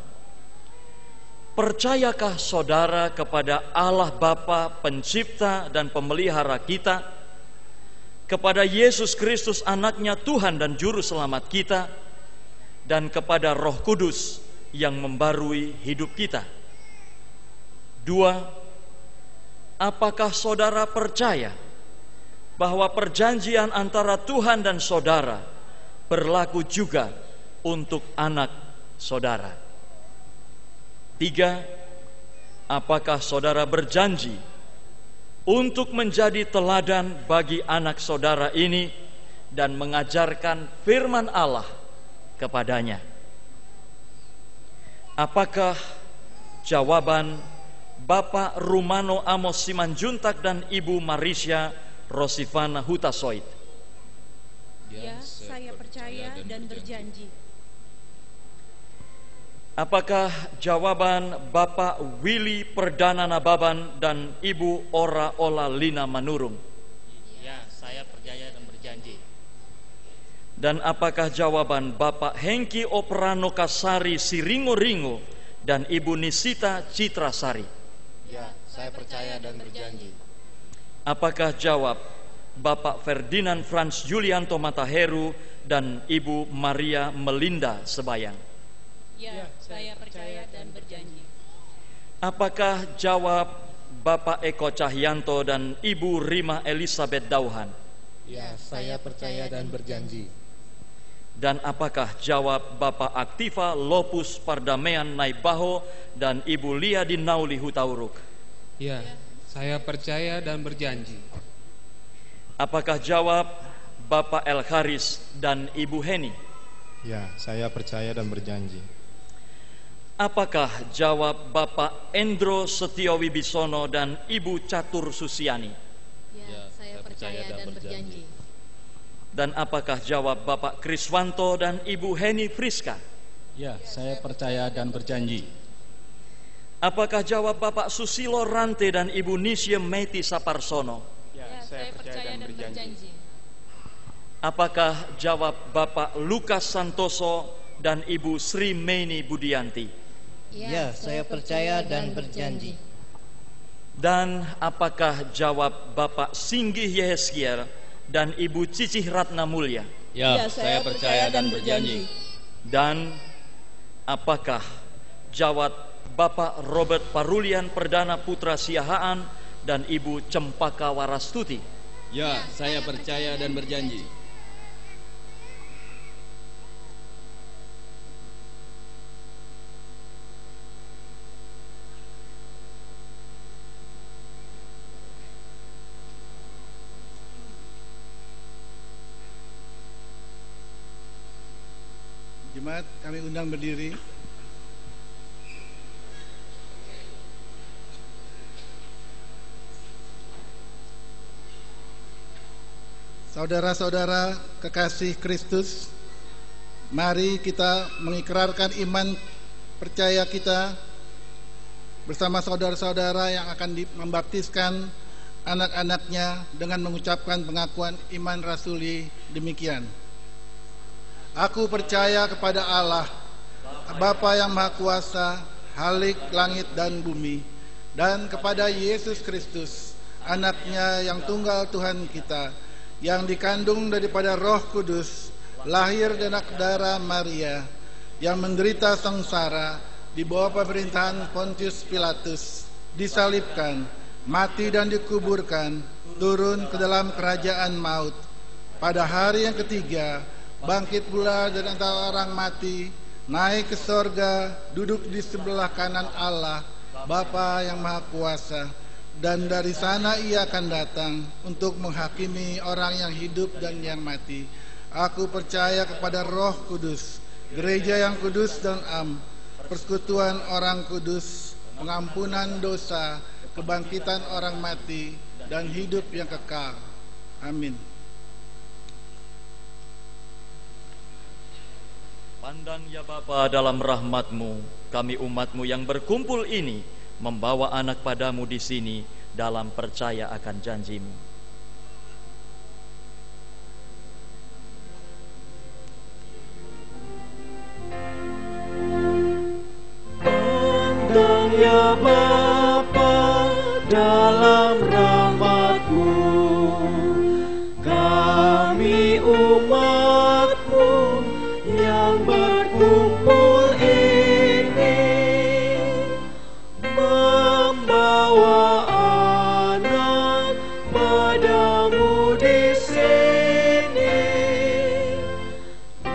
percayakah saudara kepada Allah Bapa, Pencipta dan Pemelihara kita, kepada Yesus Kristus anaknya Tuhan dan Juru Selamat kita, dan kepada Roh Kudus yang membarui hidup kita? Dua, apakah saudara percaya bahwa perjanjian antara Tuhan dan saudara berlaku juga untuk anak saudara? Tiga, apakah saudara berjanji untuk menjadi teladan bagi anak saudara ini dan mengajarkan firman Allah kepadanya? Apakah jawaban Bapak Rumano Amos Simanjuntak dan Ibu Marisha Rosifana Hutasoid? Ya, saya percaya dan berjanji. Apakah jawaban Bapak Willy Perdana Nababan dan Ibu Ora Ola Lina Manurung? Ya, saya percaya dan berjanji. Dan apakah jawaban Bapak Hengki Oprano Kasari Siringo-Ringo dan Ibu Nisita Citrasari? Ya, saya percaya dan berjanji. Apakah jawab Bapak Ferdinand Franz Julianto Mataheru dan Ibu Maria Melinda Sebayang? Ya, saya percaya dan berjanji. Apakah jawab Bapak Eko Cahyanto dan Ibu Rima Elizabeth Dauhan? Ya, saya percaya dan berjanji. Dan apakah jawab Bapak Aktiva Lopus Pardamean Naibaho dan Ibu Lia Dinauli Hutauruk? Ya, saya percaya dan berjanji. Apakah jawab Bapak El Haris dan Ibu Heni? Ya, saya percaya dan berjanji. Apakah jawab Bapak Endro Setio Wibisono dan Ibu Catur Susiani? Ya, saya percaya dan berjanji. Dan apakah jawab Bapak Kriswanto dan Ibu Heni Friska? Ya, saya percaya dan berjanji. Apakah jawab Bapak Susilo Rante dan Ibu Nisye Meti Saparsono? Ya, saya percaya dan berjanji. Apakah jawab Bapak Lukas Santoso dan Ibu Sri Meni Budianti? Ya, saya percaya dan berjanji. Dan apakah jawab Bapak Singgih Yeheskiel dan Ibu Cicih Ratna Mulya? Ya, saya percaya dan berjanji. Dan apakah jawab Bapak Robert Parulian Perdana Putra Siahaan dan Ibu Cempaka Warastuti? Ya, saya percaya dan berjanji. Jemaat kami undang berdiri. Saudara-saudara kekasih Kristus, mari kita mengikrarkan iman percaya kita bersama saudara-saudara yang akan membaptiskan anak-anaknya dengan mengucapkan pengakuan iman rasuli demikian. Aku percaya kepada Allah, Bapa yang Maha Kuasa, Halik langit dan bumi, dan kepada Yesus Kristus, anaknya yang tunggal Tuhan kita, yang dikandung daripada Roh Kudus, lahir dari anak darah Maria, yang menderita sengsara di bawah pemerintahan Pontius Pilatus, disalibkan, mati dan dikuburkan, turun ke dalam kerajaan maut. Pada hari yang ketiga, bangkit pula dari antara orang mati, naik ke sorga, duduk di sebelah kanan Allah, Bapa yang Maha Kuasa, dan dari sana ia akan datang untuk menghakimi orang yang hidup dan yang mati. Aku percaya kepada Roh Kudus, gereja yang kudus dan am, persekutuan orang kudus, pengampunan dosa, kebangkitan orang mati, dan hidup yang kekal. Amin. Pandang ya Bapa dalam rahmat-Mu, kami umat-Mu yang berkumpul ini membawa anak padamu di sini dalam percaya akan janji-Mu. ya Bapa, dalam rahmat-Mu. Kami umat-Mu yang berkumpul ini membawa anak padamu di sini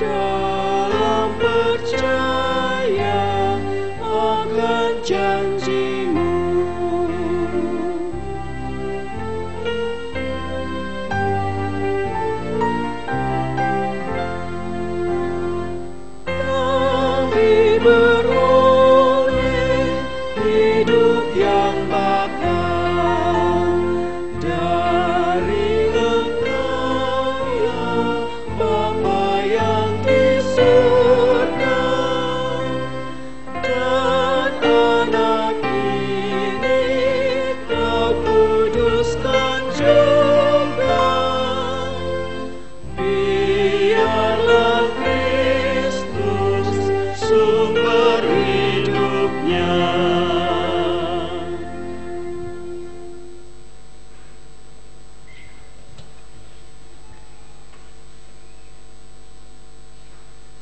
dalam percaya akan janji-Mu. Kami beroleh hidup yang bakal dari Engkau ya Bapa yang di surga, dan anak ini Kau kuduskan juga. Biarlah Kristus sumber hidupnya.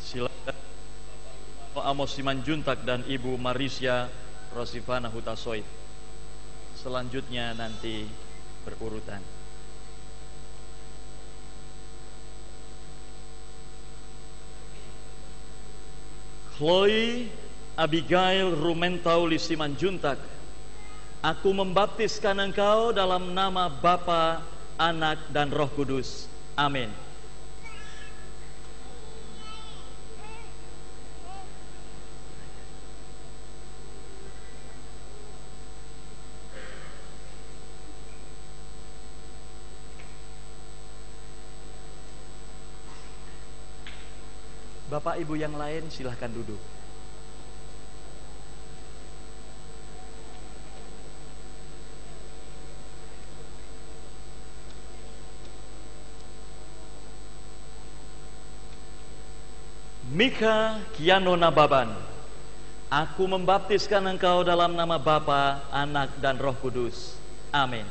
Silakan Bapak Amos Simanjuntak dan Ibu Marisia Rosifana Hutasoid. Selanjutnya nanti berurutan. Chloe Abigail Rumentauli Simanjuntak, aku membaptiskan engkau dalam nama Bapa, Anak, dan Roh Kudus. Amin. Bapak Ibu yang lain silahkan duduk. Mika Kiano Nababan, aku membaptiskan engkau dalam nama Bapa, Anak, dan Roh Kudus. Amin.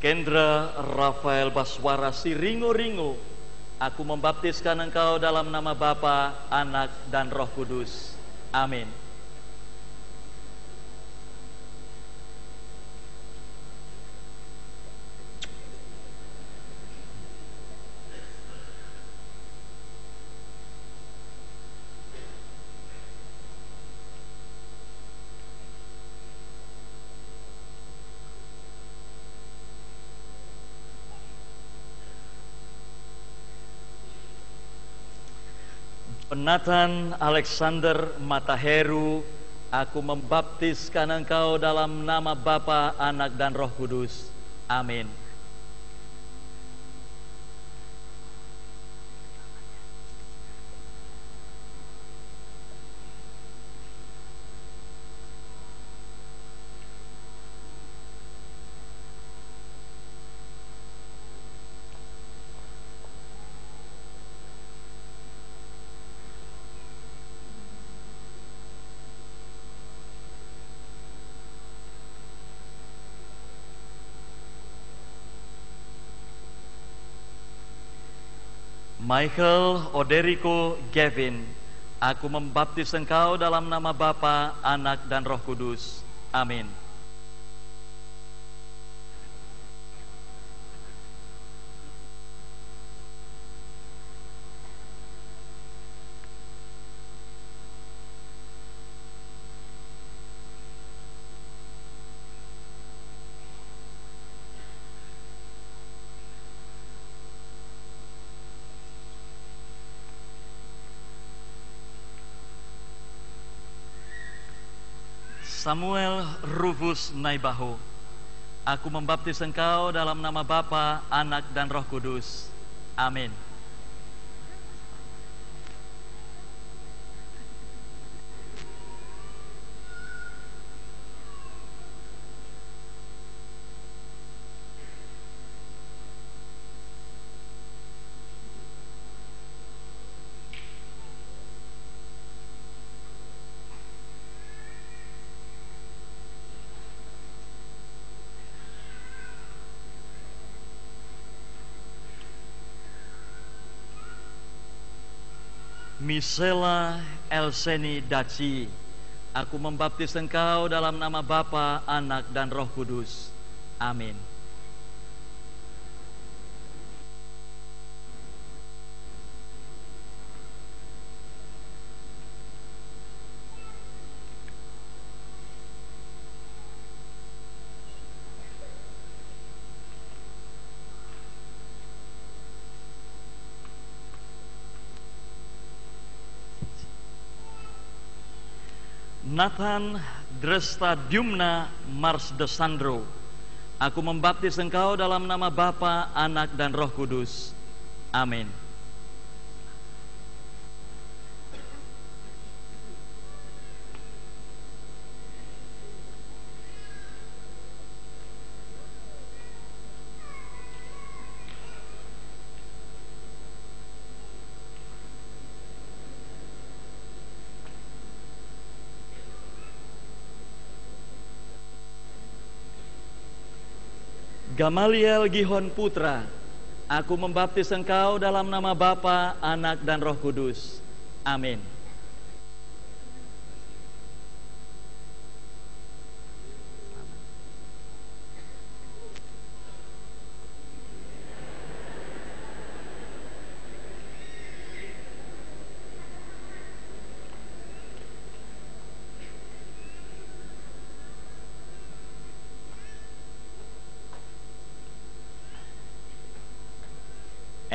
Kendra Rafael Baswara Siringo-Ringo, aku membaptiskan engkau dalam nama Bapa, Anak, dan Roh Kudus. Amin. Nathan Alexander Mataheru, aku membaptiskan engkau dalam nama Bapa, Anak, dan Roh Kudus. Amin. Michael Oderico Gavin, aku membaptis engkau dalam nama Bapa, Anak, dan Roh Kudus. Amin. Samuel Rufus Naibaho, aku membaptis engkau dalam nama Bapa, Anak, dan Roh Kudus. Amin. Misela Elseni Daci, aku membaptis engkau dalam nama Bapa, Anak, dan Roh Kudus. Amin. Nathan Drestadiumna Mars de Sandro, aku membaptis engkau dalam nama Bapa, Anak, dan Roh Kudus. Amin. Gamaliel Gihon Putra, aku membaptis engkau dalam nama Bapa, Anak, dan Roh Kudus. Amin.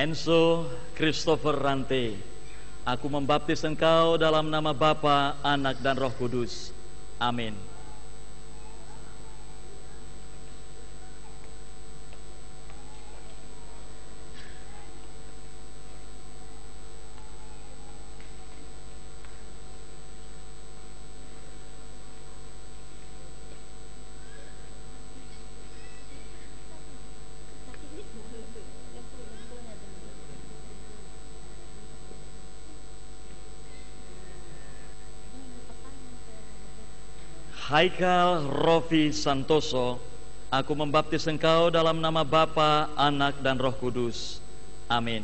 Enzo Christopher Rante, aku membaptis engkau dalam nama Bapa, Anak, dan Roh Kudus. Amin. Haikal Rofi Santoso, aku membaptis engkau dalam nama Bapa, Anak, dan Roh Kudus. Amin.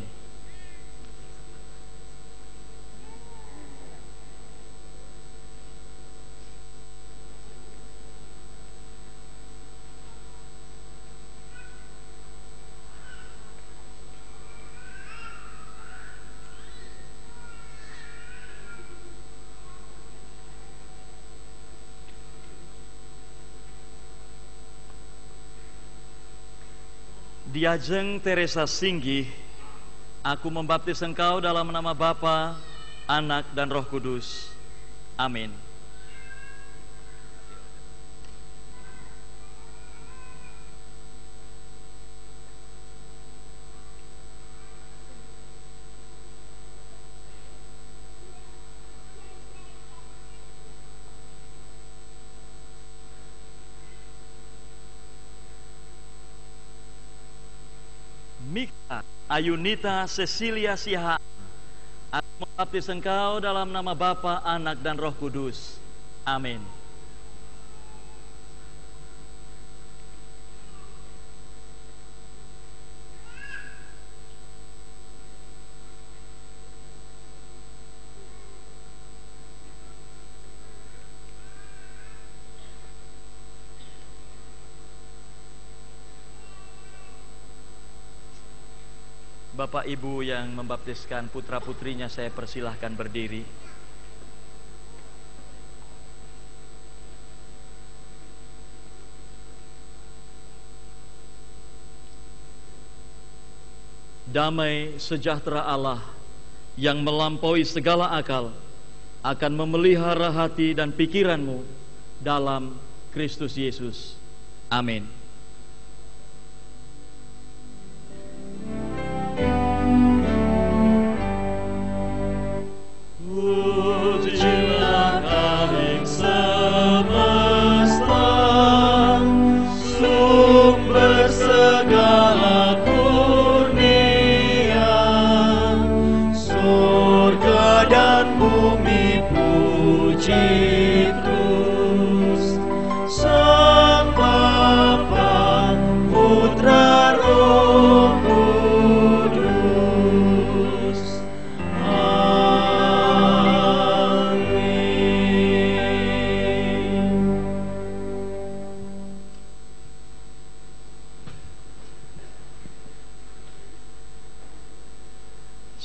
Diajeng Teresa Singgih, aku membaptis engkau dalam nama Bapa, Anak, dan Roh Kudus. Amin. Mika Ayunita Cecilia Siha, aku membaptis engkau dalam nama Bapa, Anak, dan Roh Kudus. Amin. Bapak Ibu yang membaptiskan putra-putrinya, saya persilahkan berdiri. Damai sejahtera Allah yang melampaui segala akal akan memelihara hati dan pikiranmu dalam Kristus Yesus. Amin.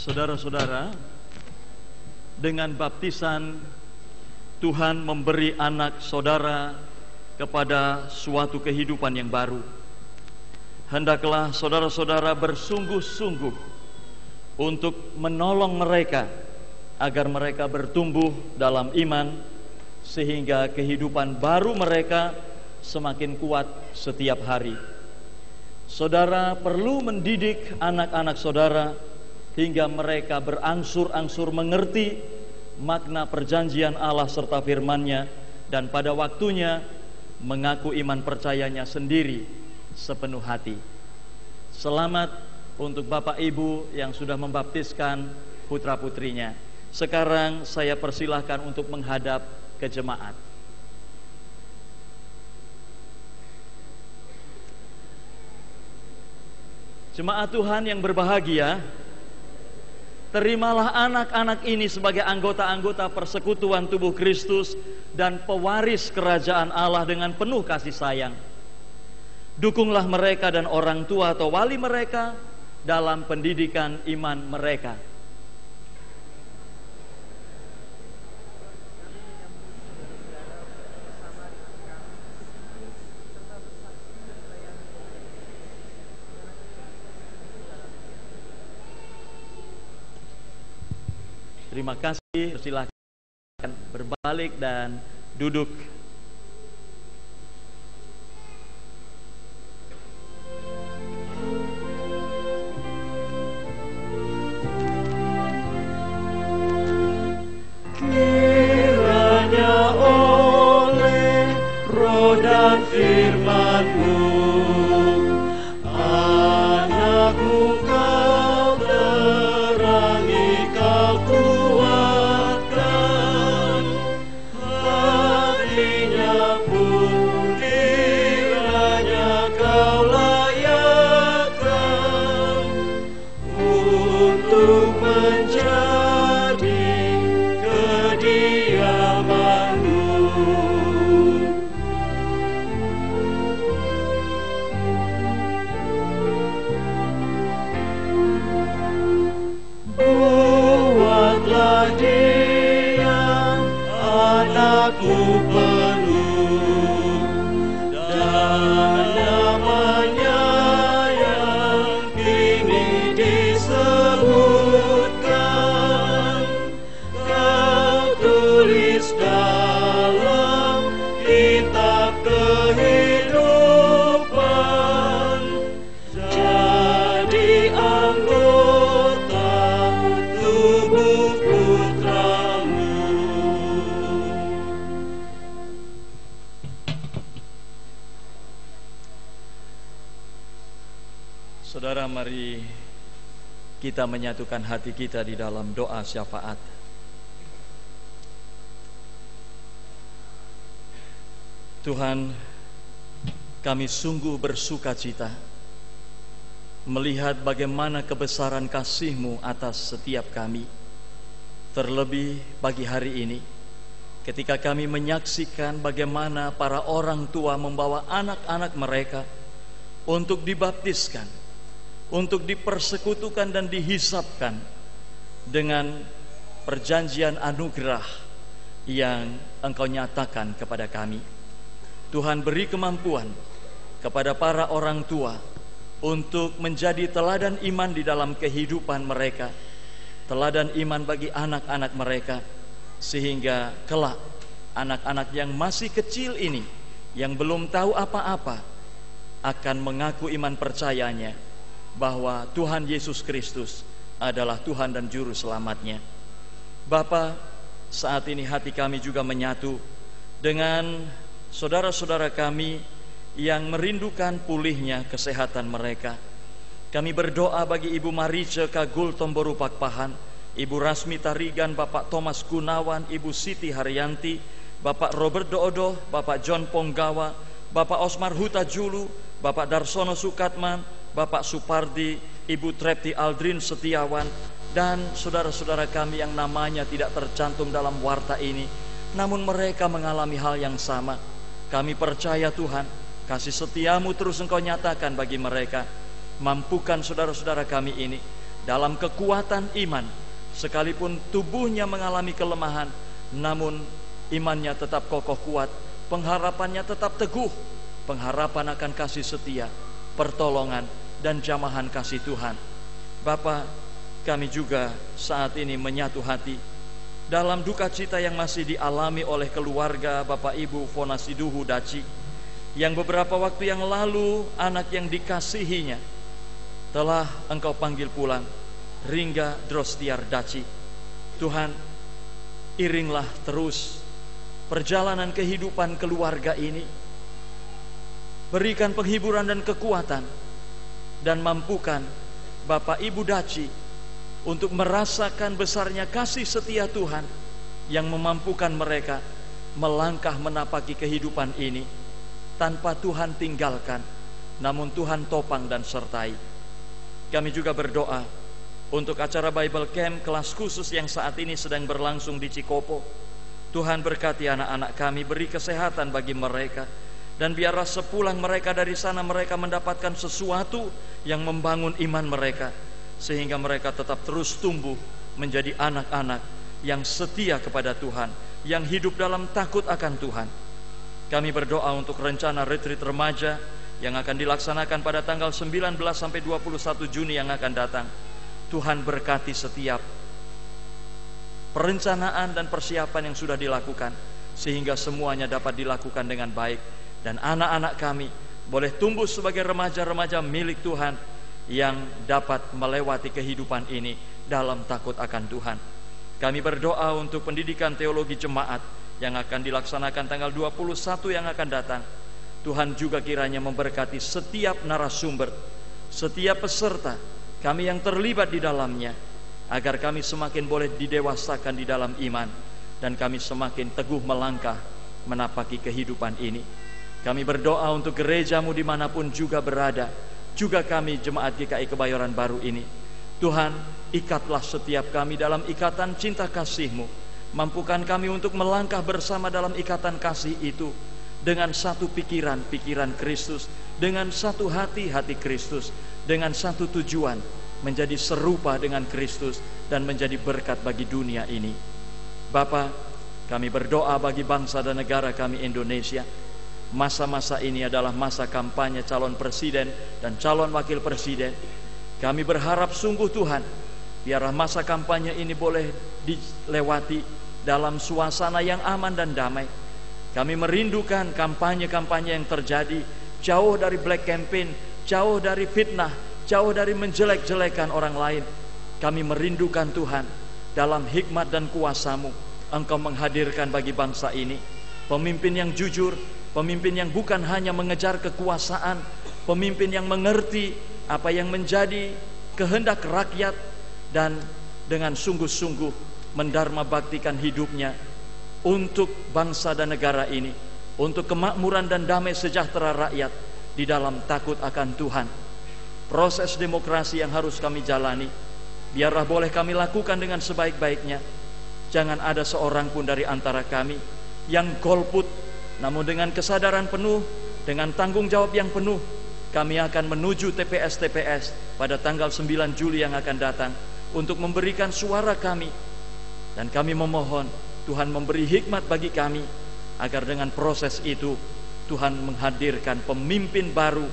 Saudara-saudara, dengan baptisan Tuhan memberi anak saudara kepada suatu kehidupan yang baru. Hendaklah saudara-saudara bersungguh-sungguh untuk menolong mereka agar mereka bertumbuh dalam iman, sehingga kehidupan baru mereka semakin kuat setiap hari. Saudara perlu mendidik anak-anak saudara hingga mereka berangsur-angsur mengerti makna perjanjian Allah serta firman-Nya, dan pada waktunya mengaku iman percayanya sendiri sepenuh hati. Selamat untuk Bapak Ibu yang sudah membaptiskan putra-putrinya. Sekarang saya persilahkan untuk menghadap ke jemaat. Jemaat Tuhan yang berbahagia, terimalah anak-anak ini sebagai anggota-anggota persekutuan tubuh Kristus dan pewaris kerajaan Allah dengan penuh kasih sayang. Dukunglah mereka dan orang tua atau wali mereka dalam pendidikan iman mereka. Terima kasih, silakan berbalik dan duduk. Kiranya oleh roh dan firman-Mu, anakku Kau terangi, Kau kuatkan, hatinya pun kiranya Kau layakkan untuk menjadi kediaman-Mu. Buatlah dia anakmu penuh, dan namanya yang kini disebutkan Kau tulis dalam kitab kehidupan, jadi anggota tubuh putra-Mu. Saudara, mari kita menyatukan hati kita di dalam doa syafaat. Tuhan, kami sungguh bersuka cita melihat bagaimana kebesaran kasih-Mu atas setiap kami. Terlebih pagi hari ini, ketika kami menyaksikan bagaimana para orang tua membawa anak-anak mereka untuk dibaptiskan, untuk dipersekutukan dan dihisapkan dengan perjanjian anugerah yang Engkau nyatakan kepada kami. Tuhan, beri kemampuan kepada para orang tua untuk menjadi teladan iman di dalam kehidupan mereka, teladan iman bagi anak-anak mereka, sehingga kelak anak-anak yang masih kecil ini, yang belum tahu apa-apa, akan mengaku iman percayanya bahwa Tuhan Yesus Kristus adalah Tuhan dan Juru Selamatnya. Bapa, saat ini hati kami juga menyatu dengan saudara-saudara kami yang merindukan pulihnya kesehatan mereka. Kami berdoa bagi Ibu Marice Kagul Tomboru Pakpahan, Ibu Rasmi Tarigan, Bapak Thomas Gunawan, Ibu Siti Haryanti, Bapak Robert Doodo, Bapak John Ponggawa, Bapak Osmar Huta Julu, Bapak Darsono Sukatman, Bapak Supardi, Ibu Trepti Aldrin Setiawan, dan saudara-saudara kami yang namanya tidak tercantum dalam warta ini, namun mereka mengalami hal yang sama. Kami percaya Tuhan, kasih setia-Mu terus Engkau nyatakan bagi mereka. Mampukan saudara-saudara kami ini dalam kekuatan iman, sekalipun tubuhnya mengalami kelemahan, namun imannya tetap kokoh kuat, pengharapannya tetap teguh, pengharapan akan kasih setia, pertolongan, dan jamahan kasih Tuhan. Bapa, kami juga saat ini menyatu hati dalam duka cita yang masih dialami oleh keluarga Bapak Ibu Fonasiduhu Daci, yang beberapa waktu yang lalu anak yang dikasihinya telah Engkau panggil pulang, Ringga Drostiar Daci. Tuhan, iringlah terus perjalanan kehidupan keluarga ini, berikan penghiburan dan kekuatan, dan mampukan Bapak Ibu Daci untuk merasakan besarnya kasih setia Tuhan yang memampukan mereka melangkah menapaki kehidupan ini tanpa Tuhan tinggalkan, namun Tuhan topang dan sertai. Kami juga berdoa untuk acara Bible Camp kelas khusus yang saat ini sedang berlangsung di Cikopo. Tuhan berkati anak-anak kami, beri kesehatan bagi mereka, dan biarlah sepulang mereka dari sana mereka mendapatkan sesuatu yang membangun iman mereka, sehingga mereka tetap terus tumbuh menjadi anak-anak yang setia kepada Tuhan, yang hidup dalam takut akan Tuhan. Kami berdoa untuk rencana retreat remaja yang akan dilaksanakan pada tanggal 19 sampai 21 Juni yang akan datang. Tuhan berkati setiap perencanaan dan persiapan yang sudah dilakukan, sehingga semuanya dapat dilakukan dengan baik, dan anak-anak kami boleh tumbuh sebagai remaja-remaja milik Tuhan yang dapat melewati kehidupan ini dalam takut akan Tuhan. Kami berdoa untuk pendidikan teologi jemaat yang akan dilaksanakan tanggal 21 yang akan datang. Tuhan juga kiranya memberkati setiap narasumber, setiap peserta kami yang terlibat di dalamnya, agar kami semakin boleh didewasakan di dalam iman, dan kami semakin teguh melangkah menapaki kehidupan ini. Kami berdoa untuk gerejamu dimanapun juga berada, juga kami jemaat GKI Kebayoran Baru ini. Tuhan, ikatlah setiap kami dalam ikatan cinta kasih-Mu. Mampukan kami untuk melangkah bersama dalam ikatan kasih itu, dengan satu pikiran Kristus, dengan satu hati Kristus, dengan satu tujuan, menjadi serupa dengan Kristus dan menjadi berkat bagi dunia ini. Bapa, kami berdoa bagi bangsa dan negara kami Indonesia. Masa-masa ini adalah masa kampanye calon presiden dan calon wakil presiden. Kami berharap sungguh Tuhan, biarlah masa kampanye ini boleh dilewati dalam suasana yang aman dan damai. Kami merindukan kampanye-kampanye yang terjadi jauh dari black campaign, jauh dari fitnah, jauh dari menjelek-jelekan orang lain. Kami merindukan Tuhan, dalam hikmat dan kuasa-Mu Engkau menghadirkan bagi bangsa ini pemimpin yang jujur, pemimpin yang bukan hanya mengejar kekuasaan, pemimpin yang mengerti apa yang menjadi kehendak rakyat, dan dengan sungguh-sungguh mendharma baktikan hidupnya untuk bangsa dan negara ini, untuk kemakmuran dan damai sejahtera rakyat di dalam takut akan Tuhan. Proses demokrasi yang harus kami jalani, biarlah boleh kami lakukan dengan sebaik-baiknya. Jangan ada seorang pun dari antara kami yang golput, namun dengan kesadaran penuh, dengan tanggung jawab yang penuh, kami akan menuju TPS-TPS pada tanggal 9 Juli yang akan datang untuk memberikan suara kami. Dan kami memohon Tuhan memberi hikmat bagi kami, agar dengan proses itu Tuhan menghadirkan pemimpin baru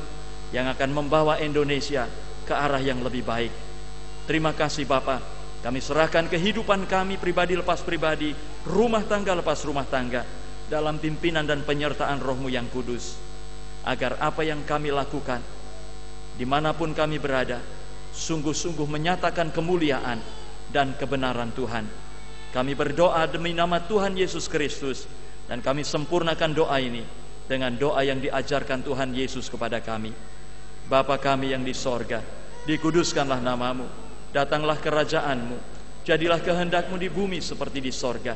yang akan membawa Indonesia ke arah yang lebih baik. Terima kasih Bapa. Kami serahkan kehidupan kami pribadi lepas pribadi, rumah tangga lepas rumah tangga, dalam pimpinan dan penyertaan Roh-Mu yang kudus, agar apa yang kami lakukan dimanapun kami berada sungguh-sungguh menyatakan kemuliaan dan kebenaran Tuhan. Kami berdoa demi nama Tuhan Yesus Kristus, dan kami sempurnakan doa ini dengan doa yang diajarkan Tuhan Yesus kepada kami. Bapa kami yang di sorga, dikuduskanlah nama-Mu, datanglah kerajaan-Mu, jadilah kehendak-Mu di bumi seperti di sorga.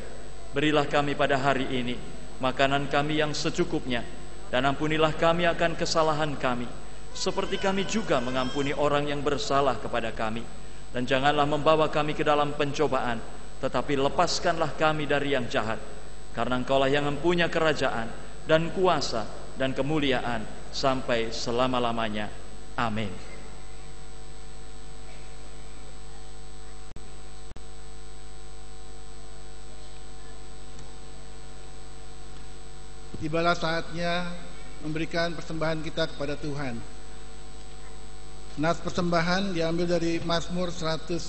Berilah kami pada hari ini makanan kami yang secukupnya, dan ampunilah kami akan kesalahan kami, seperti kami juga mengampuni orang yang bersalah kepada kami. Dan janganlah membawa kami ke dalam pencobaan, tetapi lepaskanlah kami dari yang jahat. Karena Engkaulah yang mempunyai kerajaan dan kuasa dan kemuliaan sampai selama-lamanya. Amin. tibalah saatnya memberikan persembahan kita kepada Tuhan. Nas persembahan diambil dari Mazmur 111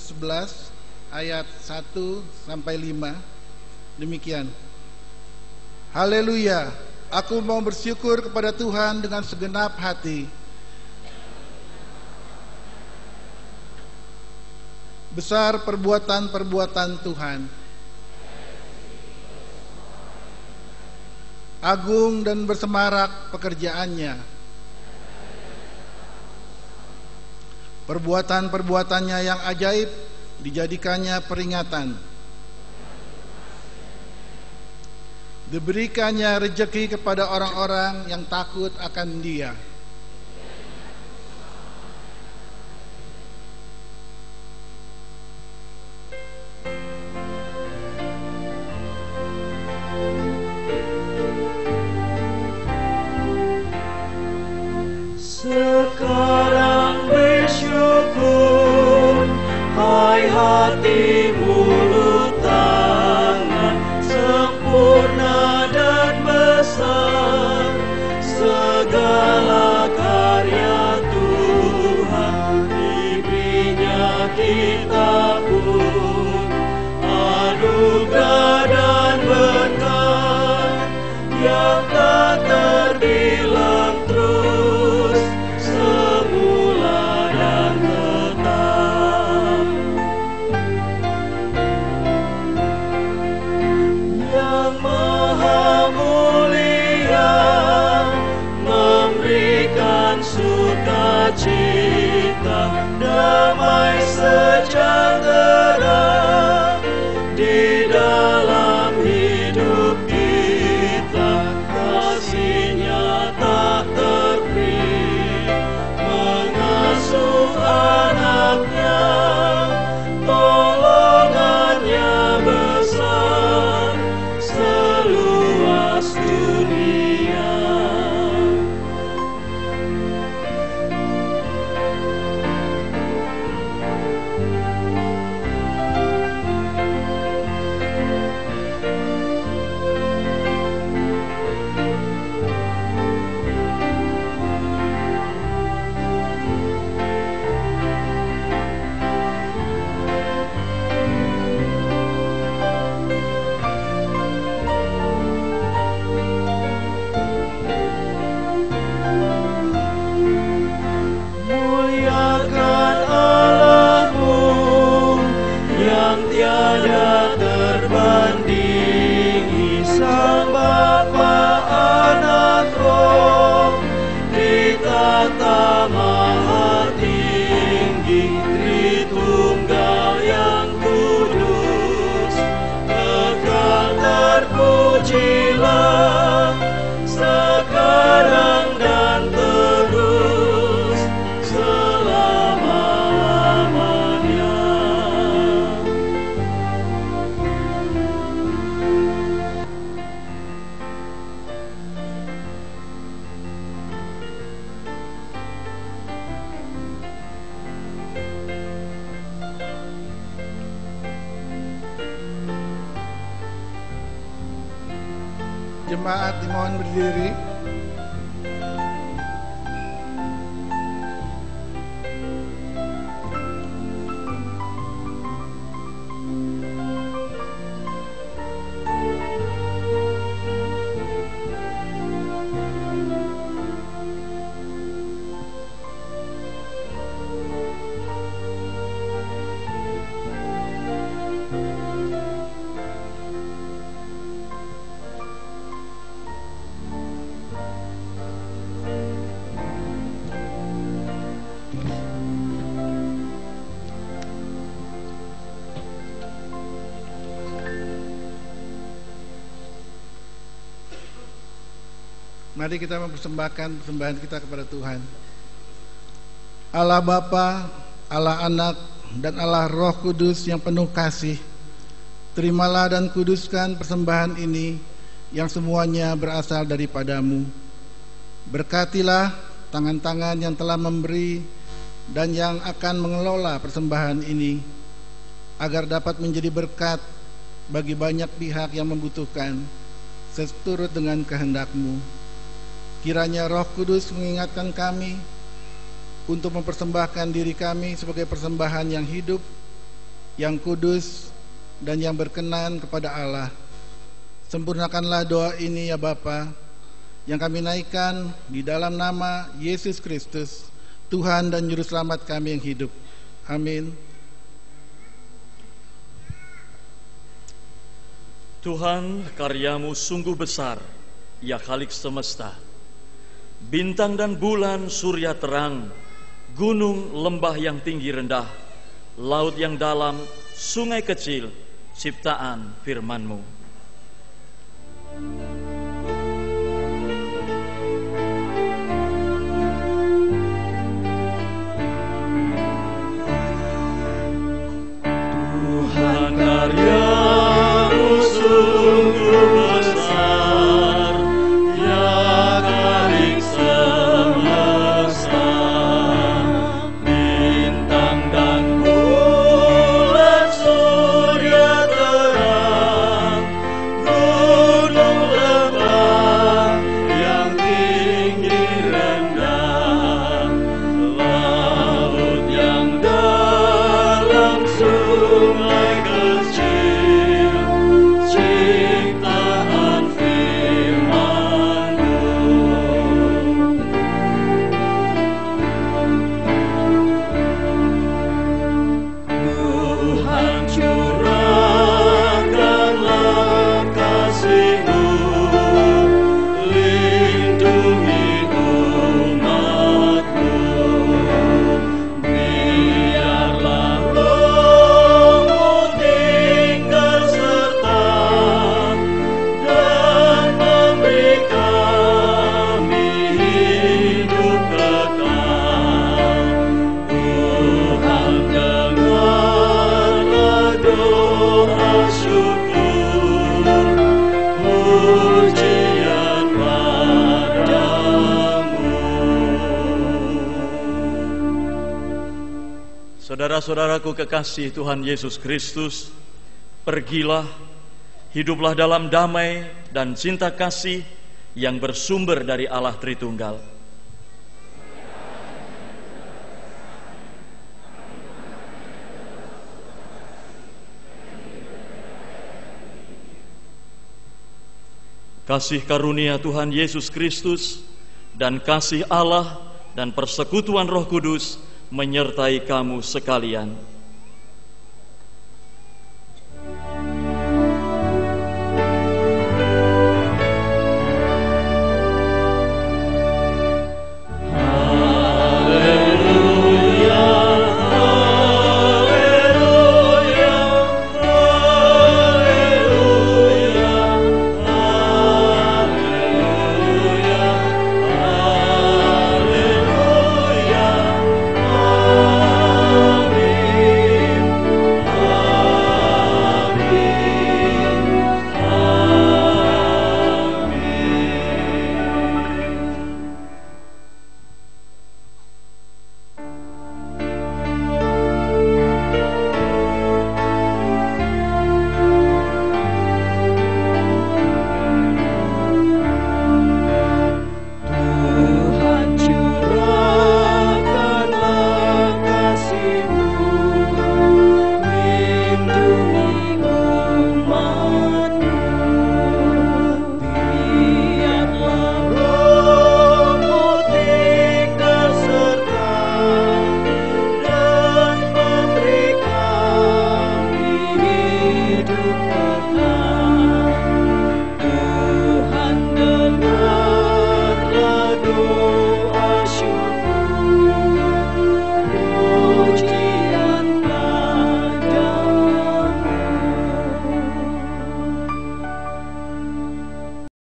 ayat 1 sampai 5. Demikian. Haleluya, aku mau bersyukur kepada Tuhan dengan segenap hati. Besar perbuatan-perbuatan Tuhan. Agung dan bersemarak pekerjaannya. Perbuatan-perbuatannya yang ajaib dijadikannya peringatan. Diberikannya rejeki kepada orang-orang yang takut akan Dia. Sekarang bersyukur, hai hati mulut tangan, sempurna dan besar segala karya Tuhan, diberinya kita pun anugerah dan berkat yang tak terbilang terus semula dan tetap, yang maha mulia memberikan sukacita, damai sejahtera di dalam hidup kita. Kasih-Nya tak terperi, mengasuh anak-Nya, tolongannya besar seluas dunia. Muliakan Allahmu yang tiada terbandingi, Sang Bapa, Anak, Roh, Tritata Maha Tinggi, Tritunggal yang kudus, kekal terpujilah sekarang dan terus selama-lamanya. Jemaat dimohon berdiri. Mari kita mempersembahkan persembahan kita kepada Tuhan. Allah Bapa, Allah Anak, dan Allah Roh Kudus yang penuh kasih, terimalah dan kuduskan persembahan ini yang semuanya berasal daripadamu. Berkatilah tangan-tangan yang telah memberi dan yang akan mengelola persembahan ini, agar dapat menjadi berkat bagi banyak pihak yang membutuhkan, seturut dengan kehendak-Mu. Kiranya Roh Kudus mengingatkan kami untuk mempersembahkan diri kami sebagai persembahan yang hidup, yang kudus, dan yang berkenan kepada Allah. Sempurnakanlah doa ini ya Bapa, yang kami naikkan di dalam nama Yesus Kristus, Tuhan dan Juru Selamat kami yang hidup. Amin. Tuhan, karya-Mu sungguh besar, ya Khalik semesta. Bintang dan bulan, surya terang, gunung, lembah yang tinggi rendah, laut yang dalam, sungai kecil, ciptaan firman-Mu. Tuhan, karya-Mu sungguh besar, ya Khalik semesta. Bintang dan bulan, surya terang, gunung lembah yang tinggi rendah, laut yang dalam, sungai kecil, ciptaan firman-Mu. Tuhan, curahkanlah kasih-Mu, lindungi umat-Mu. Biarlah Roh-Mu tinggal serta dan memberi kami hidup kekal. Tuhan, dengarlah doa syukur, pujian padamu. Saudara-saudaraku kekasih Tuhan Yesus Kristus, pergilah, hiduplah dalam damai dan cinta kasih yang bersumber dari Allah Tritunggal. Kasih karunia Tuhan Yesus Kristus dan kasih Allah dan persekutuan Roh Kudus menyertai kamu sekalian.